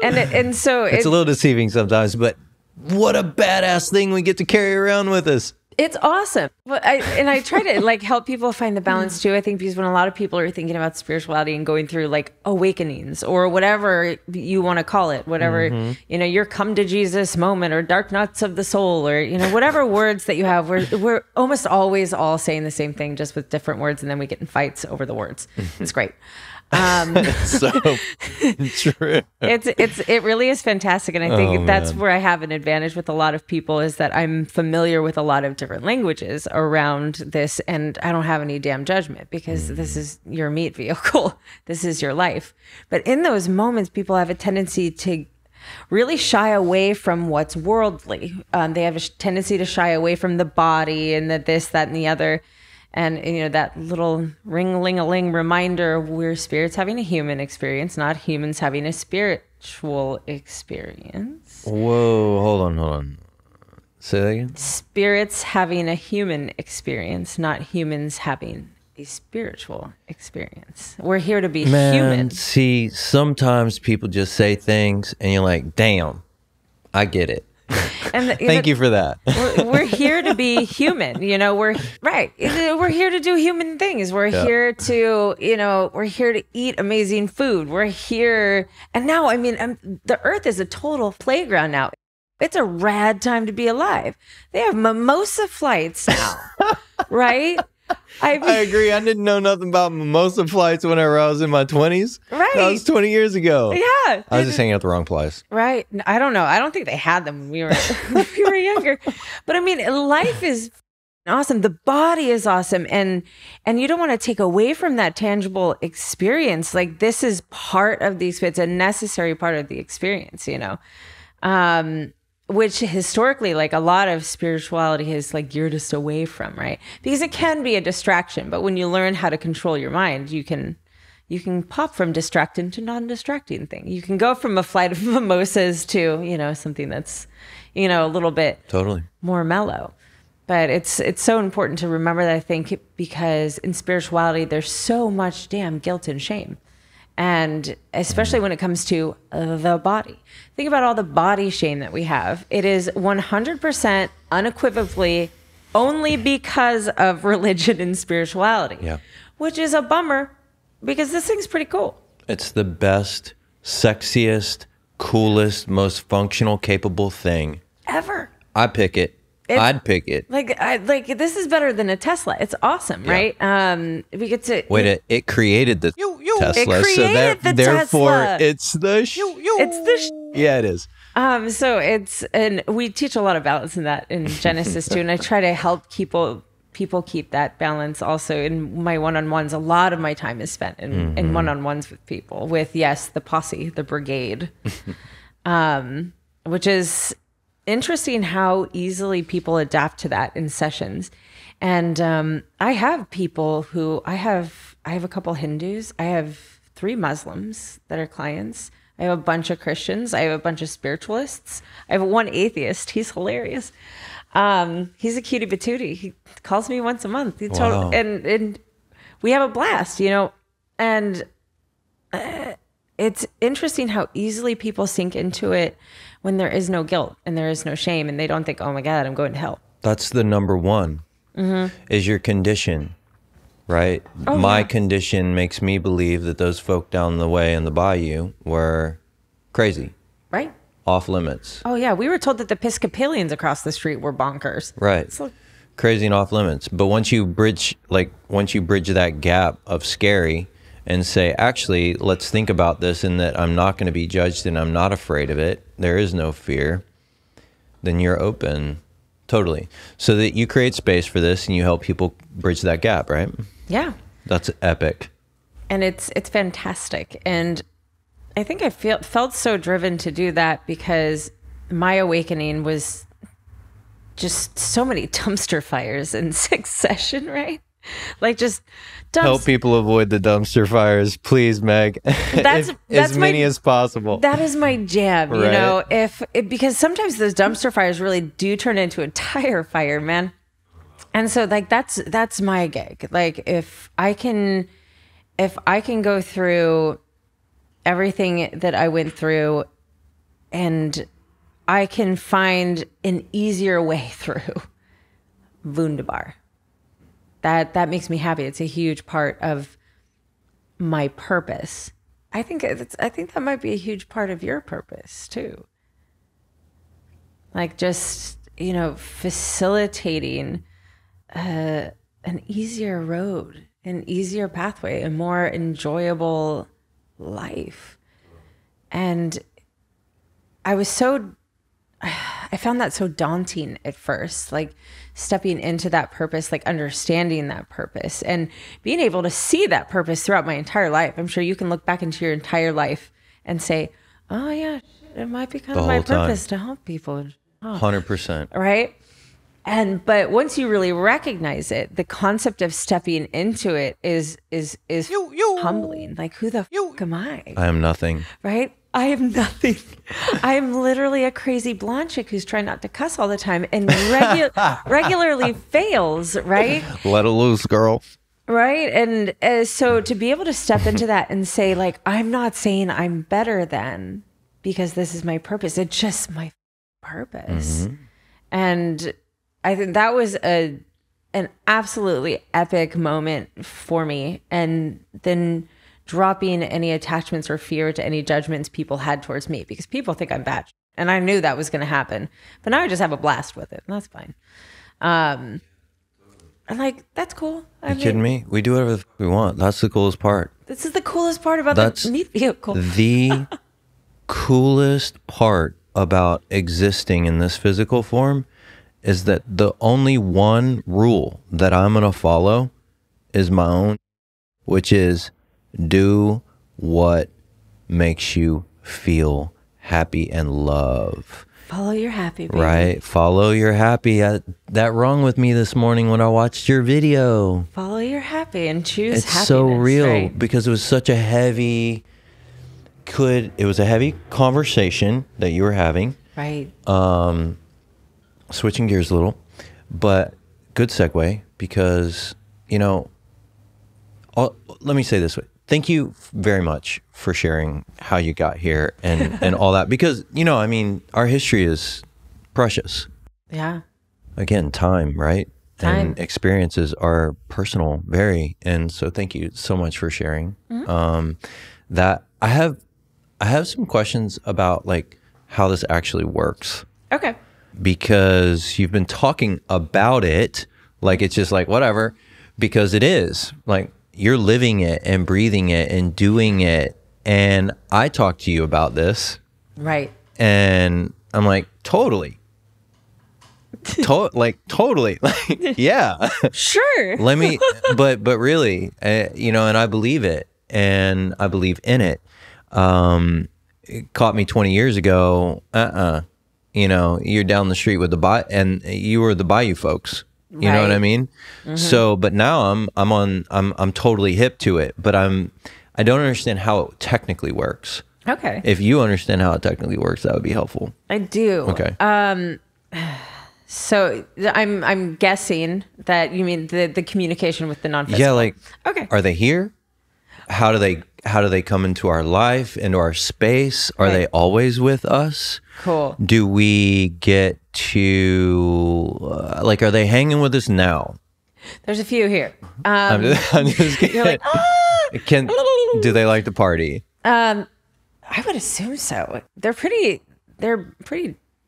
And so it's a little deceiving sometimes, but what a badass thing we get to carry around with us. It's awesome. But I try to help people find the balance too. I think because when a lot of people are thinking about spirituality and going through awakenings or whatever you want to call it, whatever, your come to Jesus moment or dark nights of the soul or, whatever words that you have, we're almost always all saying the same thing, just with different words. And then we get in fights over the words. It's great. So true. It really is fantastic, and I think that's where I have an advantage with a lot of people is that I'm familiar with a lot of different languages around this, and I don't have any damn judgment because this is your meat vehicle. This is your life. But in those moments, people have a tendency to really shy away from what's worldly. They have a tendency to shy away from the body and the this, that, and the other. And, you know, that little ring-a-ling-a-ling reminder, we're spirits having a human experience, not humans having a spiritual experience. Whoa, hold on. Say that again? Spirits having a human experience, not humans having a spiritual experience. We're here to be human. See, sometimes people just say things and you're like, damn, I get it. And Thank you for that. We're here to be human, you know, we're here to do human things. We're here to, you know, we're here to eat amazing food. We're here. And now, I mean, the earth is a total playground now. It's a rad time to be alive. They have mimosa flights now, right? I agree. I didn't know nothing about mimosa flights whenever I was in my 20s. Right. That was 20 years ago. Yeah. I was just hanging out the wrong place. Right. I don't know. I don't think they had them when we were, when we were younger. But I mean, life is awesome. The body is awesome. And you don't want to take away from that tangible experience. Like, this is part of the experience, a necessary part of the experience, you know? Which historically, like, a lot of spirituality has like geared us away from, right? Because it can be a distraction, but when you learn how to control your mind, you can pop from distracting to non-distracting thing. You can go from a flight of mimosas to, you know, something that's, you know, a little bit more mellow. But it's so important to remember that, I think, because in spirituality, there's so much damn guilt and shame. And especially when it comes to the body. Think about all the body shame that we have. It is 100% unequivocally only because of religion and spirituality. Yeah. Which is a bummer, because this thing's pretty cool. It's the best, sexiest, coolest, most functional, capable thing ever. I pick it. I'd pick it. Like this is better than a Tesla. It's awesome, right? We get to it created the Tesla. It created the therefore Tesla. It's the yeah, it is. So and we teach a lot of balance in that in Genesis too, and I try to help people keep that balance also in my one-on-ones. A lot of my time is spent in one-on-ones with people, with the posse, the brigade, which is interesting how easily people adapt to that in sessions. And I have people who I have a couple Hindus, I have 3 Muslims that are clients, I have a bunch of Christians, I have a bunch of spiritualists, I have 1 atheist. He's hilarious. He's a cutie patootie. He calls me once a month. And we have a blast, you know. And it's interesting how easily people sink into it when there is no guilt and there is no shame, and they don't think, oh my God, I'm going to hell. That's the number one, is your condition, right? My condition makes me believe that those folk down the way in the bayou were crazy. Right. Off limits. Oh yeah, we were told that the Episcopalians across the street were bonkers. Right. So crazy and off limits. But once you bridge that gap of scary and say, actually, let's think about this, and that I'm not going to be judged and I'm not afraid of it, there is no fear, then you're open. Totally. So that you create space for this and you help people bridge that gap, right? Yeah. That's epic. And it's fantastic. And I think I felt so driven to do that because my awakening was just so many dumpster fires in succession, right? Like, just help people avoid the dumpster fires, please, Meg. That's as many as possible. That is my jam, you know. Because sometimes those dumpster fires really do turn into a tire fire, man. And so, like, that's my gig. Like, if I can go through everything that I went through, and I can find an easier way through, wunderbar. That makes me happy. It's a huge part of my purpose. I think that might be a huge part of your purpose too. Like, just, you know, facilitating an easier road, an easier pathway, a more enjoyable life. And I found that so daunting at first, like stepping into that purpose, like understanding that purpose and being able to see that purpose throughout my entire life. I'm sure you can look back into your entire life and say, oh yeah, shit, it might be kind of my purpose to help people. 100%. Right? But once you really recognize it, the concept of stepping into it is humbling. Like, who the fuck am I? I am nothing. Right? I am nothing. I am literally a crazy blonde chick who's trying not to cuss all the time and regularly fails, right? Let it loose, girl. Right? And so to be able to step into that and say, like, I'm not saying I'm better than, because this is my purpose. It's just my purpose. And I think that was an absolutely epic moment for me. And then dropping any attachments or fear to any judgments people had towards me, because people think I'm bad. And I knew that was going to happen. But now I just have a blast with it. And that's fine. And like, that's cool. Are you kidding me? We do whatever we want. That's the coolest part. This is the coolest part about the meat vehicle. The coolest part about existing in this physical form is that the only one rule that I'm going to follow is my own, which is do what makes you feel happy and love. Follow your happy, baby. Right? Follow your happy. That rung with me this morning when I watched your video. Follow your happy and choose happiness. It's so real, right? because it was such a heavy... it was a heavy conversation that you were having. Right. Switching gears a little, but good segue, because, you know, let me say this way. Thank you very much for sharing how you got here and all that, because, you know, I mean, our history is precious. Yeah. Again, time, right? Time. And experiences are personal, very. And so thank you so much for sharing. That I have some questions about, like, how this actually works. Okay. Because you've been talking about it like it's just like whatever, because it is like you're living it and breathing it and doing it. And I talked to you about this. Right. And I'm like, totally. Totally. Like, yeah. Sure. but really, you know, and I believe it and I believe in it. It caught me 20 years ago. You know, you're down the street with and you were the Bayou folks. You know what I mean? So, but now I'm totally hip to it, but I don't understand how it technically works. Okay. If you understand how it technically works, that would be helpful. I do. Okay. So I'm guessing that you mean the communication with the non-physical. Yeah, like, okay. Are they here? How do they come into our life, into our space? Are they always with us? Cool. Do we get to, like, are they hanging with us now? There's a few here. I'm just kidding. You're like, Do they like to party? I would assume so. They're pretty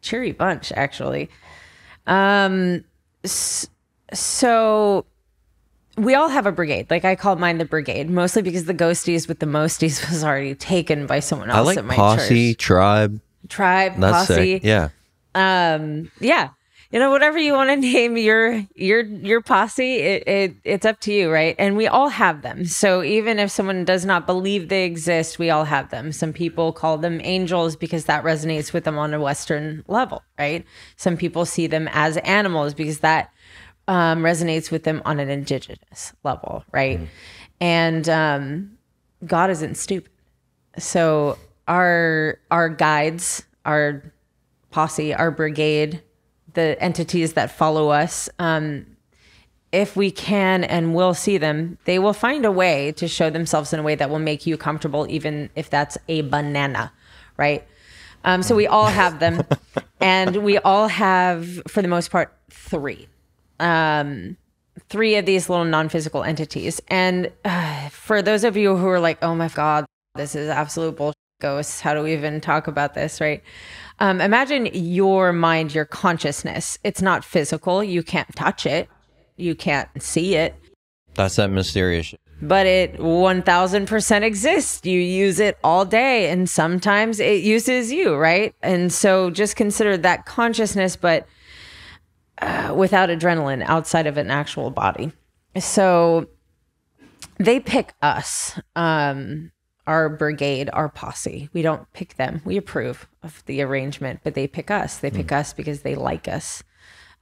cheery bunch, actually. So we all have a brigade. Like, I call mine the brigade, mostly because the ghosties with the mosties was already taken by someone else at my posse, church. Tribe, That's posse. sick. Yeah. Yeah. You know, whatever you want to name your posse, it's up to you, right? And we all have them. So even if someone does not believe they exist, we all have them. Some people call them angels because that resonates with them on a Western level, right? Some people see them as animals because that resonates with them on an indigenous level, right? And God isn't stupid. So our guides, our posse, our brigade, the entities that follow us, if we can and will see them, they will find a way to show themselves in a way that will make you comfortable, even if that's a banana, right? So we all have them, and we all have, for the most part, three of these little non-physical entities. And for those of you who are like, oh my God, this is absolute bullshit, ghosts, how do we even talk about this, right? Imagine your mind, your consciousness. It's not physical. You can't touch it. You can't see it. That's that mysterious shit. But it 1000% exists. You use it all day, and sometimes it uses you, right? And so just consider that consciousness, but without adrenaline, outside of an actual body. So they pick us, our our brigade, our posse. We don't pick them. We approve of the arrangement, but they pick us. They pick us because they like us,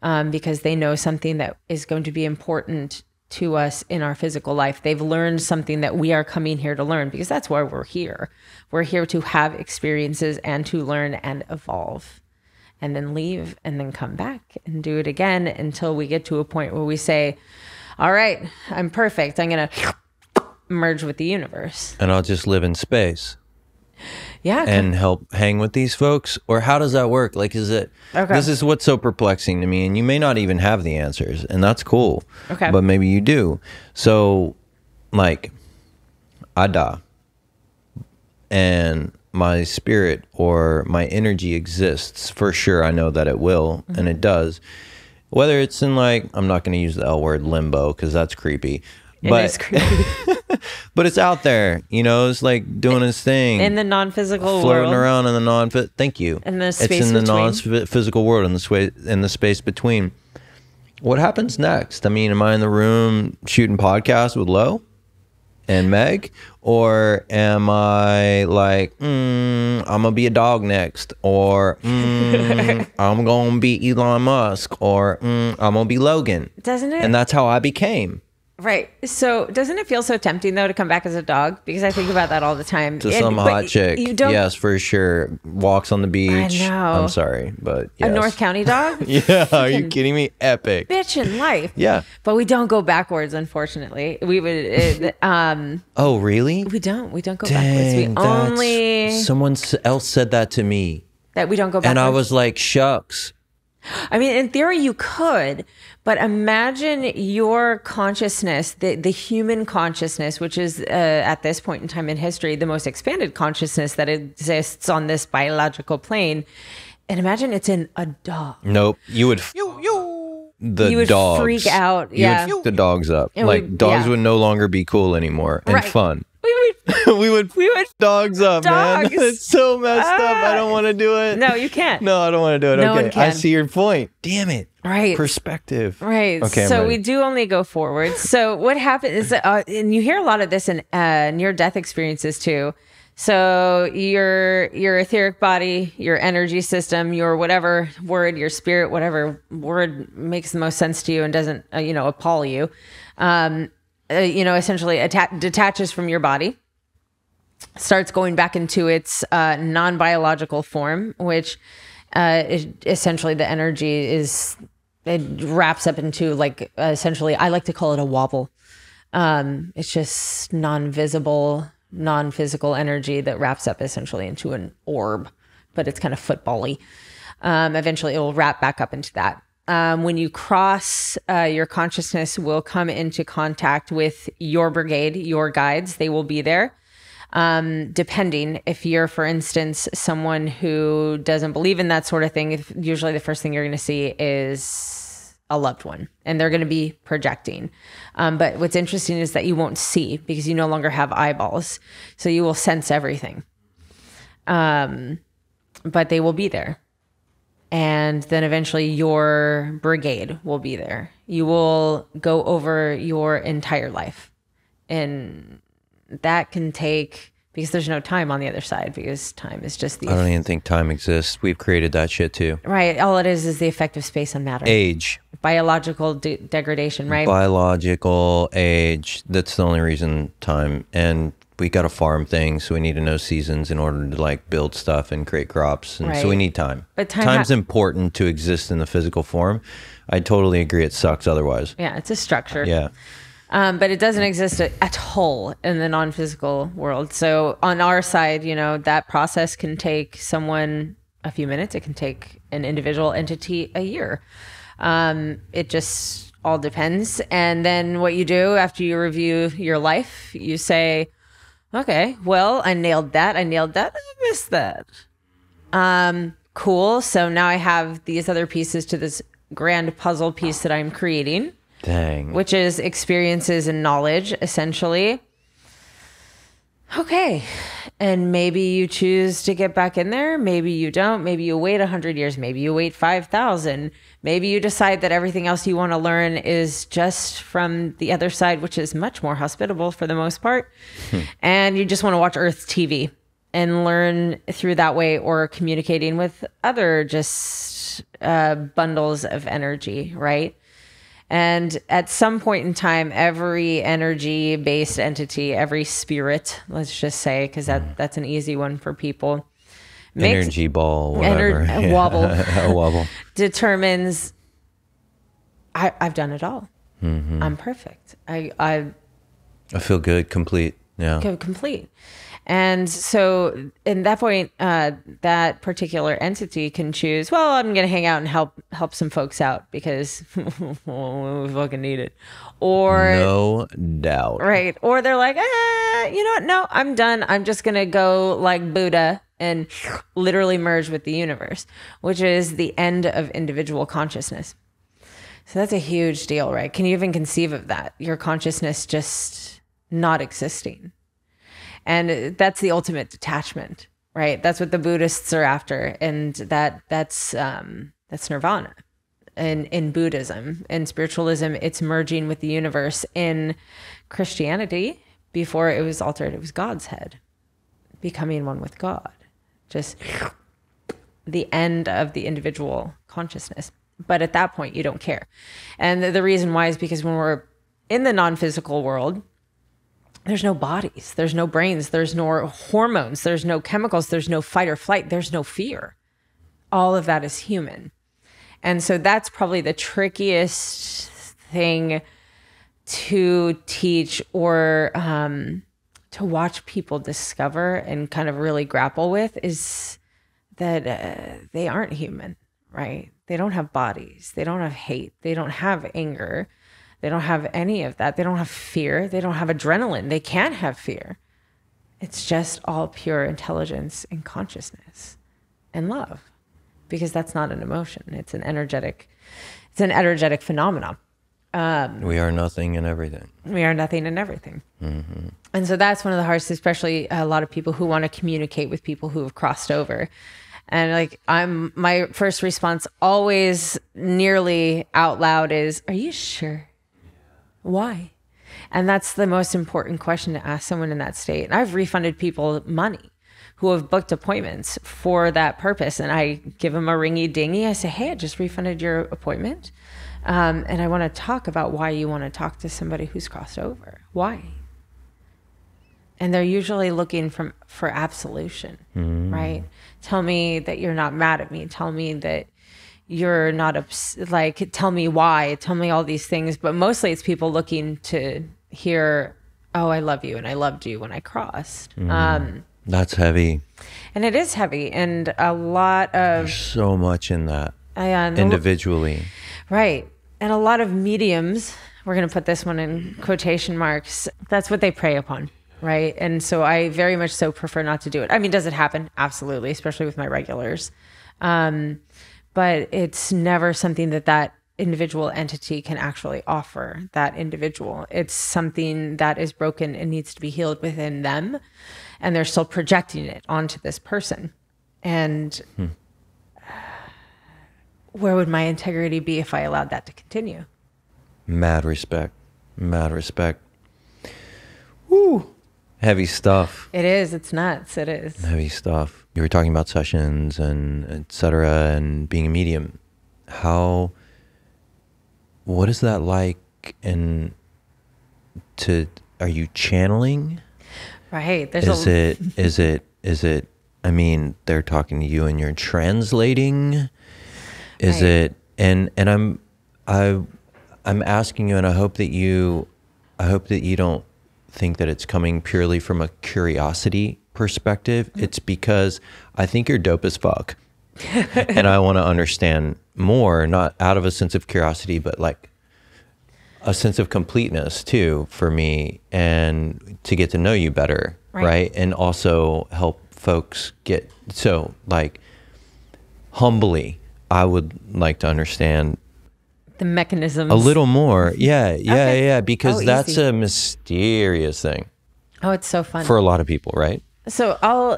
because they know something that is going to be important to us in our physical life. They've learned something that we are coming here to learn, because that's why we're here. We're here to have experiences and to learn and evolve, and then leave and then come back and do it again until we get to a point where we say, all right, I'm perfect. I'm going to merge with the universe. And I'll just live in space. Yeah. And help hang with these folks? Or how does that work? Like, is it, this is what's so perplexing to me, and you may not even have the answers, and that's cool. Okay. But maybe you do. So, like, I die, and my spirit or my energy exists, for sure. I know that it will, and it does. Whether it's in, like, I'm not going to use the L word, limbo, because that's creepy. It is creepy. But it's out there, you know, it's like doing its thing. In the non-physical world. Floating around in the non-physical, thank you. In the space it's in the between. non-physical world, in the space between. What happens next? I mean, am I in the room shooting podcasts with Lo and Meg? Or am I like, I'm going to be a dog next? Or I'm going to be Elon Musk? Or I'm going to be Logan? Doesn't it? And that's how I became. Right. So doesn't it feel so tempting, though, to come back as a dog? Because I think about that all the time. To some hot chick. You don't, yes, for sure. Walks on the beach. I know. I'm sorry, but yes. A North County dog? Yeah, are you kidding me? Epic. Bitch in life. Yeah. But we don't go backwards, unfortunately. We would... Oh, really? We don't go backwards. Dang, We only... Someone else said that to me. That we don't go backwards. And I was like, shucks. I mean, in theory, you could, but imagine your consciousness, the human consciousness, which is at this point in time in history, the most expanded consciousness that exists on this biological plane. And imagine it's in a dog. Nope. You would... You would dogs. freak out. You Yeah. would f the dogs up. And like, dogs would no longer be cool anymore and Right. fun. We would we would dogs up, Dogs. man. It's so messed up. I don't want to do it. No, you can't. No, I don't want to do it. No Okay, one can. I see your point. Damn it. Right. Perspective. Right. Okay, I'm so ready. we do only go forward. So what happens is, and you hear a lot of this in near-death experiences too. So your etheric body, your energy system, your whatever word, your spirit, whatever word makes the most sense to you and doesn't, appall you, essentially detaches from your body, starts going back into its non-biological form, which is essentially the energy it wraps up into, like, essentially, I like to call it a wobble. It's just non-visible, non-physical energy that wraps up essentially into an orb, but it's kind of football-y. Eventually it will wrap back up into that. When you cross, your consciousness will come into contact with your brigade, your guides. They will be there. Depending if you're, for instance, someone who doesn't believe in that sort of thing, usually the first thing you're going to see is a loved one, and they're going to be projecting. But what's interesting is that you won't see, because you no longer have eyeballs. So you will sense everything. But they will be there. And then eventually your brigade will be there. You will go over your entire life. And that can take, because there's no time on the other side, because time is just the... I don't even think time exists. We've created that shit too. Right. All it is the effect of space and matter. Age. Biological degradation, right? Biological age. That's the only reason time. And we got to farm things, so we need to know seasons in order to, like, build stuff and create crops. And so we need time. But time's important to exist in the physical form. I totally agree. It sucks otherwise. Yeah, it's a structure. Yeah. But it doesn't exist at all in the non-physical world. So on our side, that process can take someone a few minutes. It can take an individual entity a year. It just all depends. And then what you do after you review your life, you say, okay, well, I nailed that. I missed that. Cool. So now I have these other pieces to this grand puzzle piece that I'm creating. Dang. Which is experiences and knowledge, essentially. Okay. And maybe you choose to get back in there. Maybe you don't. Maybe you wait 100 years. Maybe you wait 5,000. Maybe you decide that everything else you want to learn is just from the other side, which is much more hospitable for the most part. And you just want to watch Earth TV and learn through that way, or communicating with other just bundles of energy, right? And at some point in time, every energy-based entity, every spirit, let's just say, because that's an easy one for people, energy ball, whatever. Wobble. A wobble. Determines, I've done it all. I'm perfect. I feel good, complete. Yeah. Complete. And so in that point, that particular entity can choose, well, I'm going to hang out and help some folks out because we fucking need it. Or no doubt. Right. Or they're like, you know what? No, I'm done. I'm just going to go like Buddha and literally merge with the universe, which is the end of individual consciousness. So that's a huge deal, right? Can you even conceive of that? Your consciousness just not existing. And that's the ultimate detachment, right? That's what the Buddhists are after. And that's nirvana. And in Buddhism and spiritualism, it's merging with the universe. In Christianity, before it was altered, it was God's head, becoming one with God. Just the end of the individual consciousness. But at that point, you don't care. And the reason why is because when we're in the non-physical world, there's no bodies, there's no brains, there's no hormones, there's no chemicals, there's no fight or flight, there's no fear. All of that is human. And so that's probably the trickiest thing to teach or to watch people discover and kind of really grapple with, is that they aren't human, right? They don't have bodies, they don't have hate, they don't have anger. They don't have any of that. They don't have fear. They don't have adrenaline. They can't have fear. It's just all pure intelligence and consciousness and love, because that's not an emotion. It's an energetic phenomenon. We are nothing and everything. We are nothing and everything. And so that's one of the hardest, especially a lot of people who want to communicate with people who have crossed over. And like, my first response always nearly out loud is, are you sure? Why? And that's the most important question to ask someone in that state. And I've refunded people money who have booked appointments for that purpose. And I give them a ringy dingy. I say, hey, I just refunded your appointment. And I want to talk about why you want to talk to somebody who's crossed over. Why? And they're usually looking for absolution, right? Tell me that you're not mad at me. Tell me that you're not like, tell me why, tell me all these things. But mostly it's people looking to hear, oh, I love you and I loved you when I crossed. That's heavy. And it is heavy. And a lot of... There's so much in that individually. Right. And a lot of mediums, we're going to put this one in quotation marks, that's what they prey upon. Right. And so I very much so prefer not to do it. I mean, does it happen? Absolutely. Especially with my regulars. But it's never something that individual entity can actually offer that individual. It's something that is broken and needs to be healed within them. And they're still projecting it onto this person. And where would my integrity be if I allowed that to continue? Mad respect. Mad respect. Woo. Heavy stuff. It is. It's nuts. It is. Heavy stuff. You were talking about sessions and et cetera and being a medium. What is that like? And are you channeling? Right. Is it, I mean, they're talking to you and you're translating. Is right. it, and I'm asking you, and I hope that you don't think that it's coming purely from a curiosity perspective. It's because I think you're dope as fuck. And I want to understand more, not out of a sense of curiosity, but like a sense of completeness too for me, and to get to know you better. Right. And also help folks get, so like humbly, I would like to understand the mechanisms a little more. Yeah. Because that's easy. A mysterious thing. Oh, it's so fun for a lot of people, right? So I'll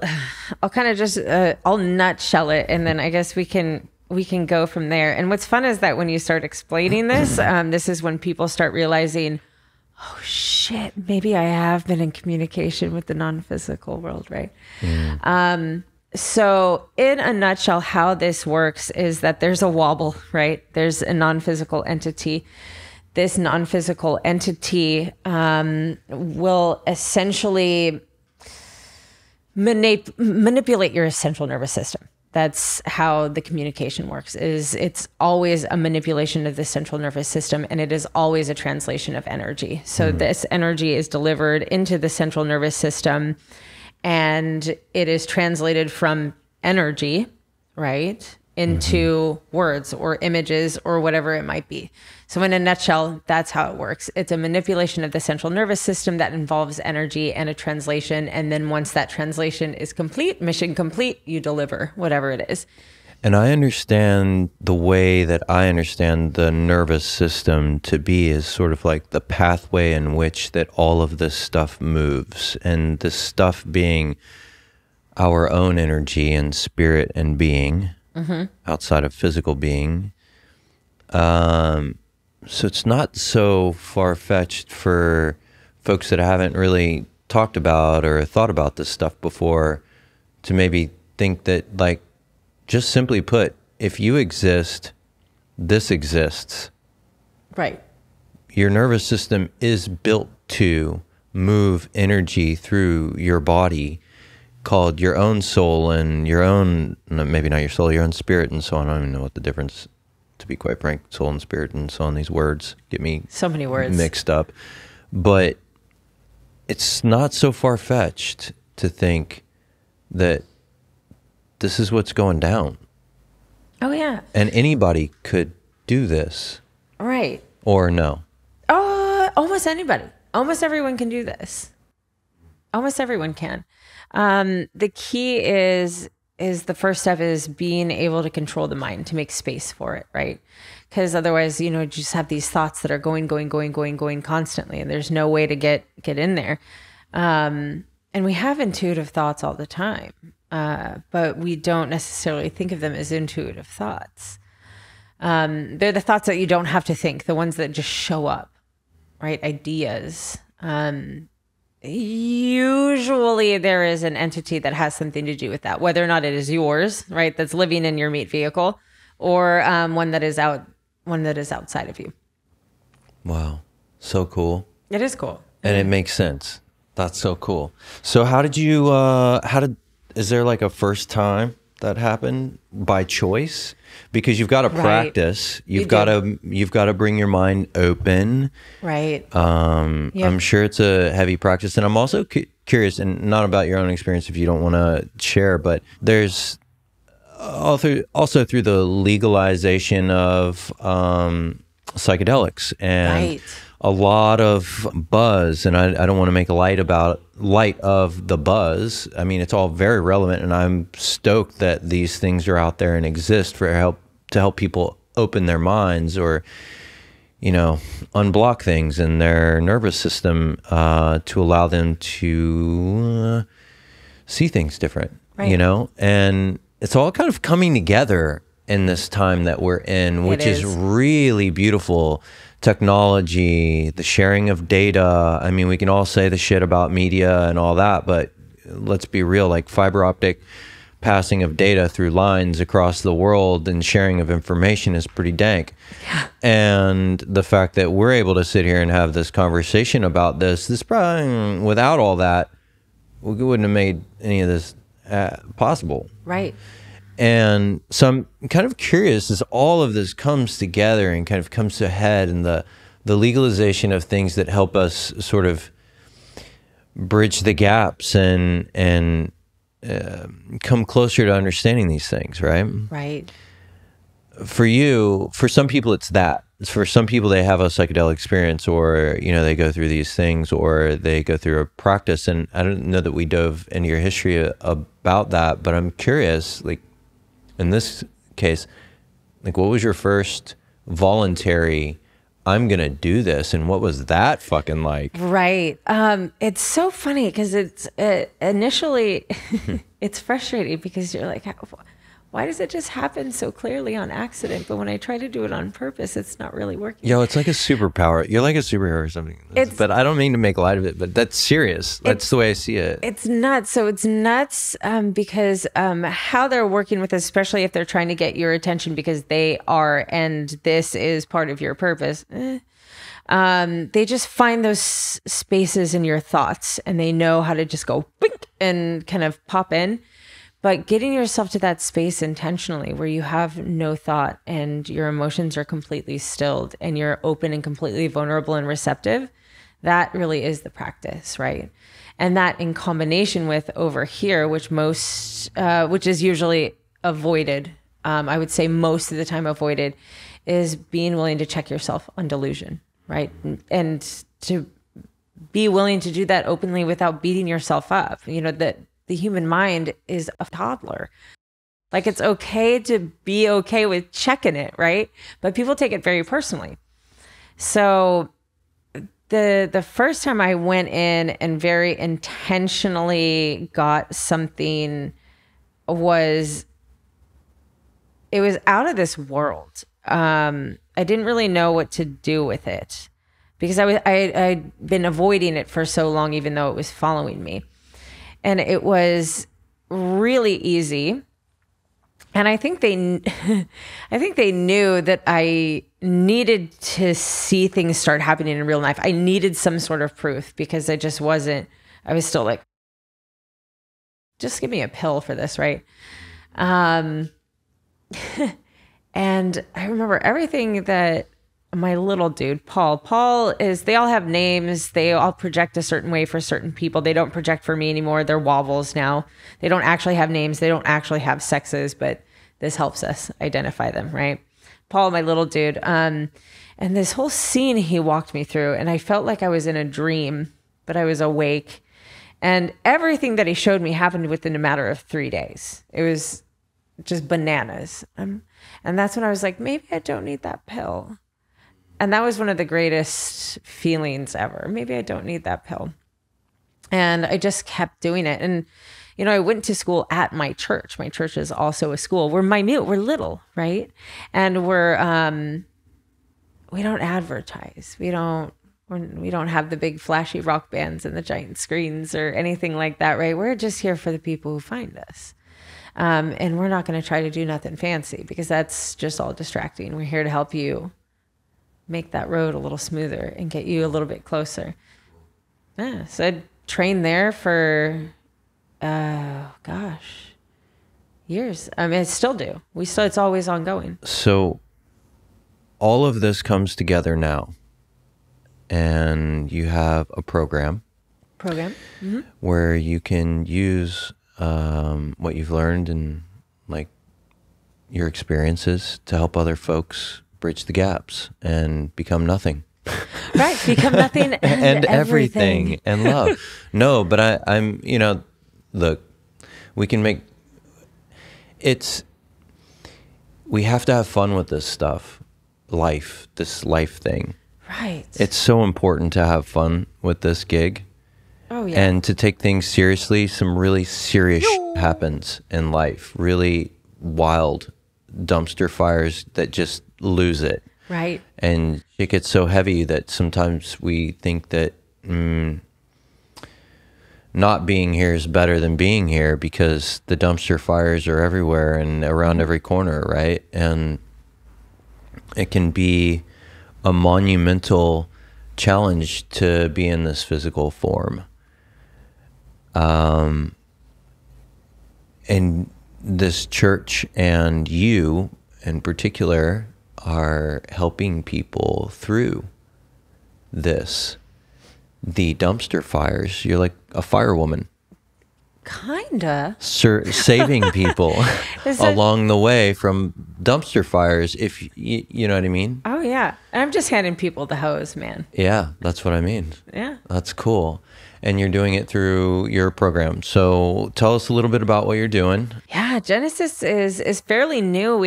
kind of just I'll nutshell it, and then I guess we can we can go from there. And what's fun is that when you start explaining this, this is when people start realizing, oh shit, maybe I have been in communication with the non-physical world, right? So in a nutshell, how this works is that there's a wobble, right? There's a non-physical entity. This non-physical entity will essentially manipulate your central nervous system. That's how the communication works. It's always a manipulation of the central nervous system, and it is always a translation of energy. So this energy is delivered into the central nervous system, and it is translated from energy, right, into words or images or whatever it might be. So in a nutshell, that's how it works. It's a manipulation of the central nervous system that involves energy and a translation. And then once that translation is complete, mission complete, you deliver whatever it is. And I understand the way that I understand the nervous system to be is sort of like the pathway in which that all of this stuff moves. And this stuff being our own energy and spirit and being, outside of physical being. So it's not so far-fetched for folks that haven't really talked about or thought about this stuff before to maybe think that, like, just simply put, if you exist, this exists. Right. Your nervous system is built to move energy through your body, called your own soul and your own, maybe not your soul, your own spirit and so on. I don't even know what the difference, to be quite frank, soul and spirit and so on, these words get me so many words mixed up. But it's not so far-fetched to think that this is what's going down. Oh, yeah. And anybody could do this. Right. Or no. Almost anybody. Almost everyone can do this. Almost everyone can. The key is the first step is being able to control the mind, to make space for it, right? Because otherwise, you just have these thoughts that are going constantly, and there's no way to get in there. And we have intuitive thoughts all the time, but we don't necessarily think of them as intuitive thoughts. They're the thoughts that you don't have to think, the ones that just show up, right? Ideas. Usually there is an entity that has something to do with that, whether or not it is yours, right, that's living in your meat vehicle, or one that is outside of you. Wow. So cool. It is cool. And it makes sense. That's so cool. So how did you, is there like a first time that happened by choice? Because you've got to practice. You've got to bring your mind open. Right. Yep. I'm sure it's a heavy practice. And I'm also curious, and not about your own experience if you don't want to share, but there's also through the legalization of psychedelics and a lot of buzz, and I don't want to make light of the buzz. I mean, it's all very relevant, and I'm stoked that these things are out there and exist to help people open their minds or, unblock things in their nervous system to allow them to see things different, and it's all kind of coming together in this time that we're in, which is really beautiful. Technology, the sharing of data. I mean, we can all say the shit about media and all that, but let's be real, like fiber optic passing of data through lines across the world and sharing of information is pretty dank. Yeah. And the fact that we're able to sit here and have this conversation about this probably, without all that, we wouldn't have made any of this possible. Right. And so I'm kind of curious as all of this comes together and kind of comes to a head, and the legalization of things that help us sort of bridge the gaps and come closer to understanding these things, right? Right. For you, for some people it's that. For some people they have a psychedelic experience, or they go through these things, or they go through a practice. And I don't know that we dove into your history about that, but I'm curious, like, in this case, like, what was your first voluntary, I'm going to do this, and what was that fucking like? Right. It's so funny because it's initially, it's frustrating because you're like, why does it just happen so clearly on accident? But when I try to do it on purpose, it's not really working. Yo, it's like a superpower. You're like a superhero or something. But I don't mean to make light of it, but that's serious. That's the way I see it. It's nuts. So it's nuts because how they're working with, especially if they're trying to get your attention because they are, and this is part of your purpose. They just find those spaces in your thoughts, and they know how to just go bink and kind of pop in. But getting yourself to that space intentionally where you have no thought and your emotions are completely stilled and you're open and completely vulnerable and receptive, that really is the practice, right? And that in combination with over here, which is usually avoided, I would say most of the time avoided, is being willing to check yourself on delusion, right? And to be willing to do that openly without beating yourself up. You know, that the human mind is a toddler. Like, it's okay to be okay with checking it, right? But people take it very personally. So the first time I went in and very intentionally got something it was out of this world. I didn't really know what to do with it because I'd been avoiding it for so long, even though it was following me. And it was really easy. And I think they knew that I needed to see things start happening in real life. I needed some sort of proof because I was still like, just give me a pill for this, right? And I remember everything that my little dude, Paul they all have names. They all project a certain way for certain people. They don't project for me anymore. They're wobbles now. They don't actually have names. They don't actually have sexes, but this helps us identify them, right? Paul, my little dude. And this whole scene he walked me through, and I felt like I was in a dream, but I was awake. And everything that he showed me happened within a matter of 3 days. It was just bananas. And that's when I was like, maybe I don't need that pill. And that was one of the greatest feelings ever. Maybe I don't need that pill. And I just kept doing it. And, you know, I went to school at my church. My church is also a school. We're minute. We're little, right? And we don't advertise. We don't have the big flashy rock bands and the giant screens or anything like that, right? We're just here for the people who find us. And we're not going to try to do nothing fancy because that's just all distracting. We're here to help you make that road a little smoother and get you a little bit closer. Yeah, so I trained there for, years. I mean, I still do. It's always ongoing. So all of this comes together now, and you have a program mm-hmm. where you can use what you've learned and like your experiences to help other folks bridge the gaps and become nothing. Right, become nothing and everything and love. No, but I'm, you know, look, we can make we have to have fun with this stuff, this life thing. Right. It's so important to have fun with this gig. Oh yeah. And to take things seriously. Some really serious happens in life, really wild dumpster fires that just lose it. Right. And it gets so heavy that sometimes we think that not being here is better than being here because the dumpster fires are everywhere and around every corner, right? And it can be a monumental challenge to be in this physical form. And this church and you in particular are helping people through the dumpster fires. You're like a firewoman. Kinda. Saving people along the way from dumpster fires, if you know what I mean? Oh, yeah. I'm just handing people the hose, man. Yeah, that's what I mean. Yeah. That's cool. And you're doing it through your program. So tell us a little bit about what you're doing. Yeah, Genesis is fairly new.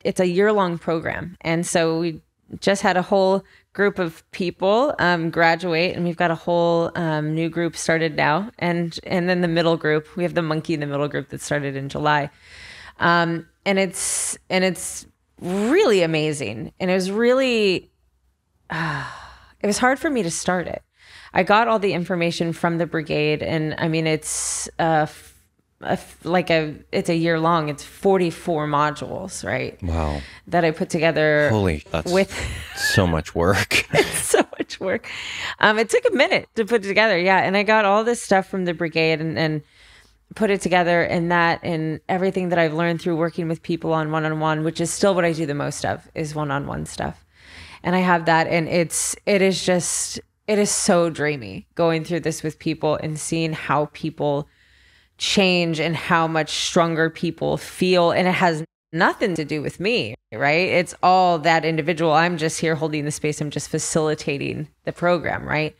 It's a year-long program. And so we just had a whole group of people graduate, and we've got a whole new group started now. And then the middle group, we have the monkey in the middle group that started in July. And it's really amazing. And it was really, it was hard for me to start it. I got all the information from the brigade, and I mean, it's it's a year long. It's 44 modules, right? Wow. That I put together. Holy, that's with so much work. It's so much work. It took a minute to put it together. Yeah. And I got all this stuff from the brigade and put it together, and everything that I've learned through working with people on one-on-one, which is still what I do the most of, is one-on-one stuff. And I have that, and it is so dreamy going through this with people and seeing how people change and how much stronger people feel. And it has nothing to do with me, right? It's all that individual. I'm just here holding the space. I'm just facilitating the program, right?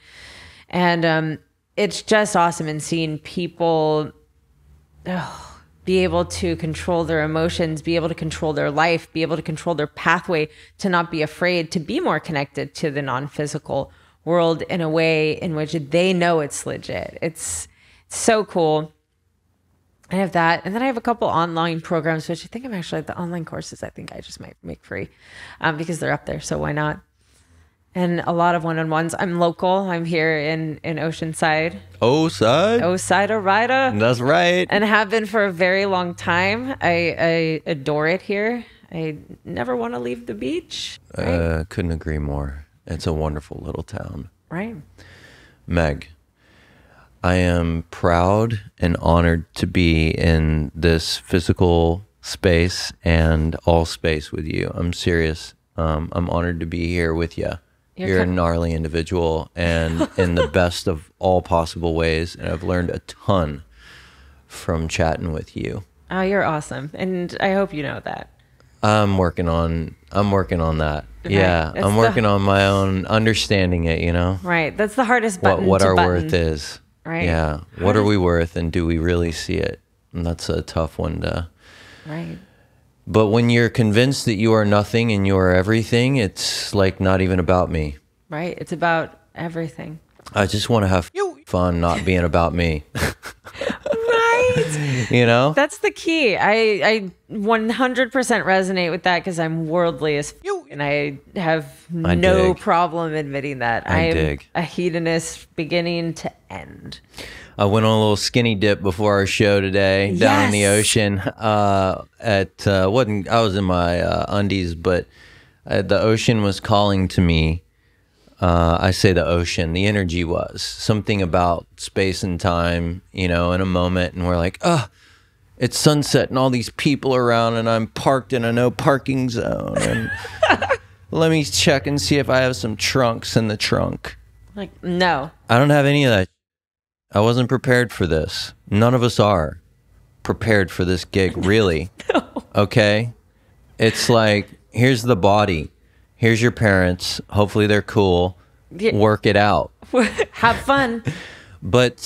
And it's just awesome, and seeing people be able to control their emotions, be able to control their life, be able to control their pathway, to not be afraid, to be more connected to the non-physical world in a way in which they know it's legit. It's so cool. I have that. And then I have a couple online programs, which I think I'm actually, the online courses, I think I just might make free because they're up there. So why not? And a lot of one-on-ones. I'm local. I'm here in Oceanside. Oceanside? That's right. And have been for a very long time. I adore it here. I never want to leave the beach. Right? Couldn't agree more. It's a wonderful little town. Right. Meg, I am proud and honored to be in this physical space and all space with you. I'm serious. I'm honored to be here with you. You're a gnarly individual, and in the best of all possible ways. And I've learned a ton from chatting with you. Oh, you're awesome. And I hope you know that. I'm working on that. Okay. Yeah. I'm working on my own understanding it, you know? Right. That's the hardest button what to our button. worth is. Right. Yeah. What are we worth, and do we really see it? And that's a tough one to. Right. But when you're convinced that you are nothing and you are everything, it's like not even about me. Right. It's about everything. I just want to have fun not being about me. Right. You know? That's the key. I 100% resonate with that, because I'm worldly as and I have no problem admitting that. I am a hedonist beginning to end. I went on a little skinny dip before our show today down in the ocean. I was in my undies, but the ocean was calling to me. I say the ocean, the energy was something about space and time, you know, in a moment. And we're like, it's sunset and all these people around, and I'm parked in a no parking zone. And let me check and see if I have some trunks in the trunk. Like, no. I don't have any of that. I wasn't prepared for this. None of us are prepared for this gig, really. No. Okay? It's like, here's the body. Here's your parents. Hopefully they're cool. Yeah. Work it out. Have fun. But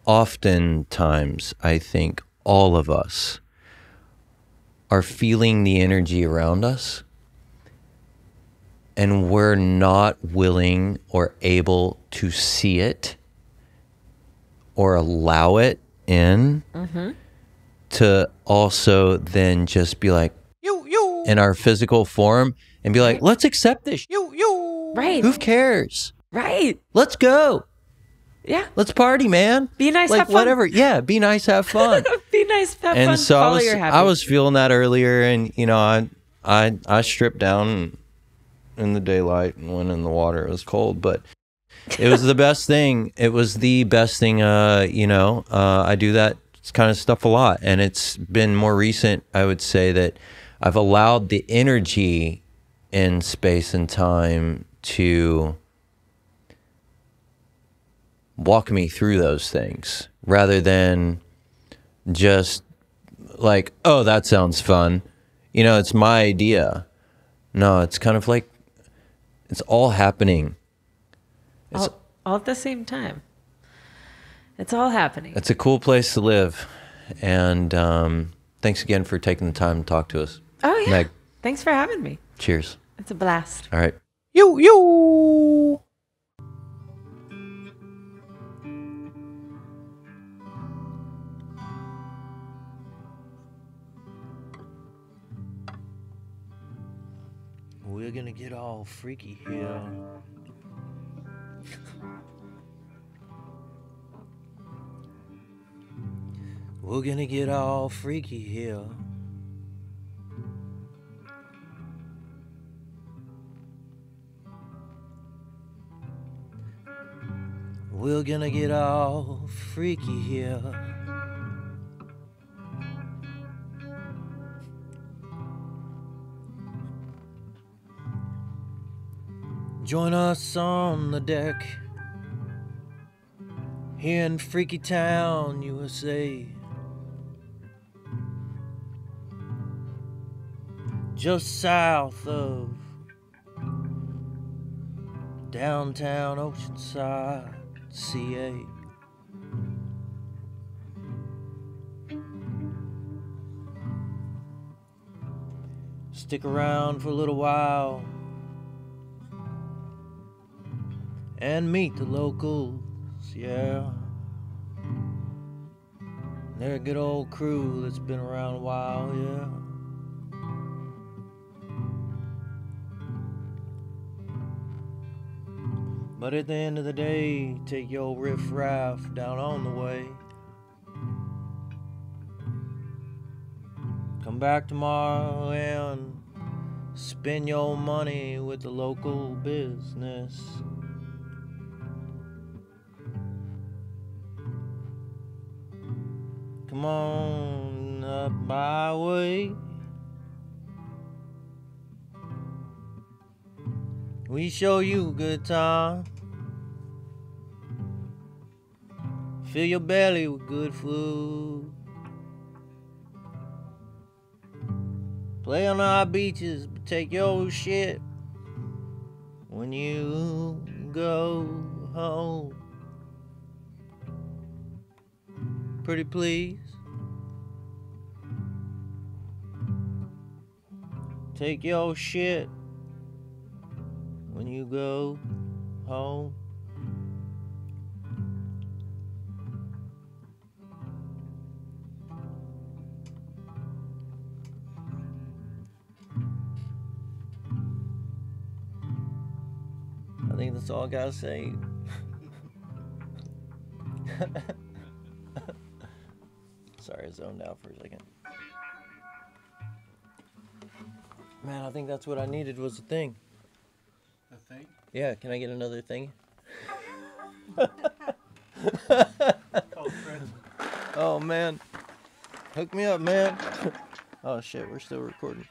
oftentimes, I think all of us are feeling the energy around us, and we're not willing or able to see it or allow it in to also then just be like, in our physical form, and be like, let's accept this. Right. Who cares? Right. Let's go. Yeah. Let's party, man. Be nice, like have fun. Whatever. Yeah, be nice, have fun. Be nice, have fun. And so Follow your happy. I was feeling that earlier, and you know, I stripped down in the daylight and went in the water. It was cold, but it was the best thing. It was the best thing. You know, I do that kind of stuff a lot, and it's been more recent. I would say that I've allowed the energy in space and time to walk me through those things, rather than just like, oh, that sounds fun. You know, it's my idea. No, it's kind of like, it's all happening. It's all at the same time. It's all happening. It's a cool place to live. And thanks again for taking the time to talk to us. Oh, yeah. Meg. Thanks for having me. Cheers. It's a blast. All right. Yeww. We're gonna get all freaky here. We're gonna get all freaky here. We're gonna get all freaky here. Join us on the deck here in Freaky Town, USA. Just south of downtown Oceanside, CA. Stick around for a little while and meet the locals, yeah. They're a good old crew that's been around a while, yeah. But at the end of the day, take your riff-raff down on the way. Come back tomorrow and spend your money with the local business. Come on up my way. We show you a good time. Fill your belly with good food. Play on our beaches, but take your shit when you go home. Pretty please. Take your shit when you go home. I think that's all I gotta say. Sorry, I zoned out for a second. Man, I think that's what I needed was a thing. A thing? Yeah, can I get another thing? Oh man. Hook me up, man. Oh shit, we're still recording.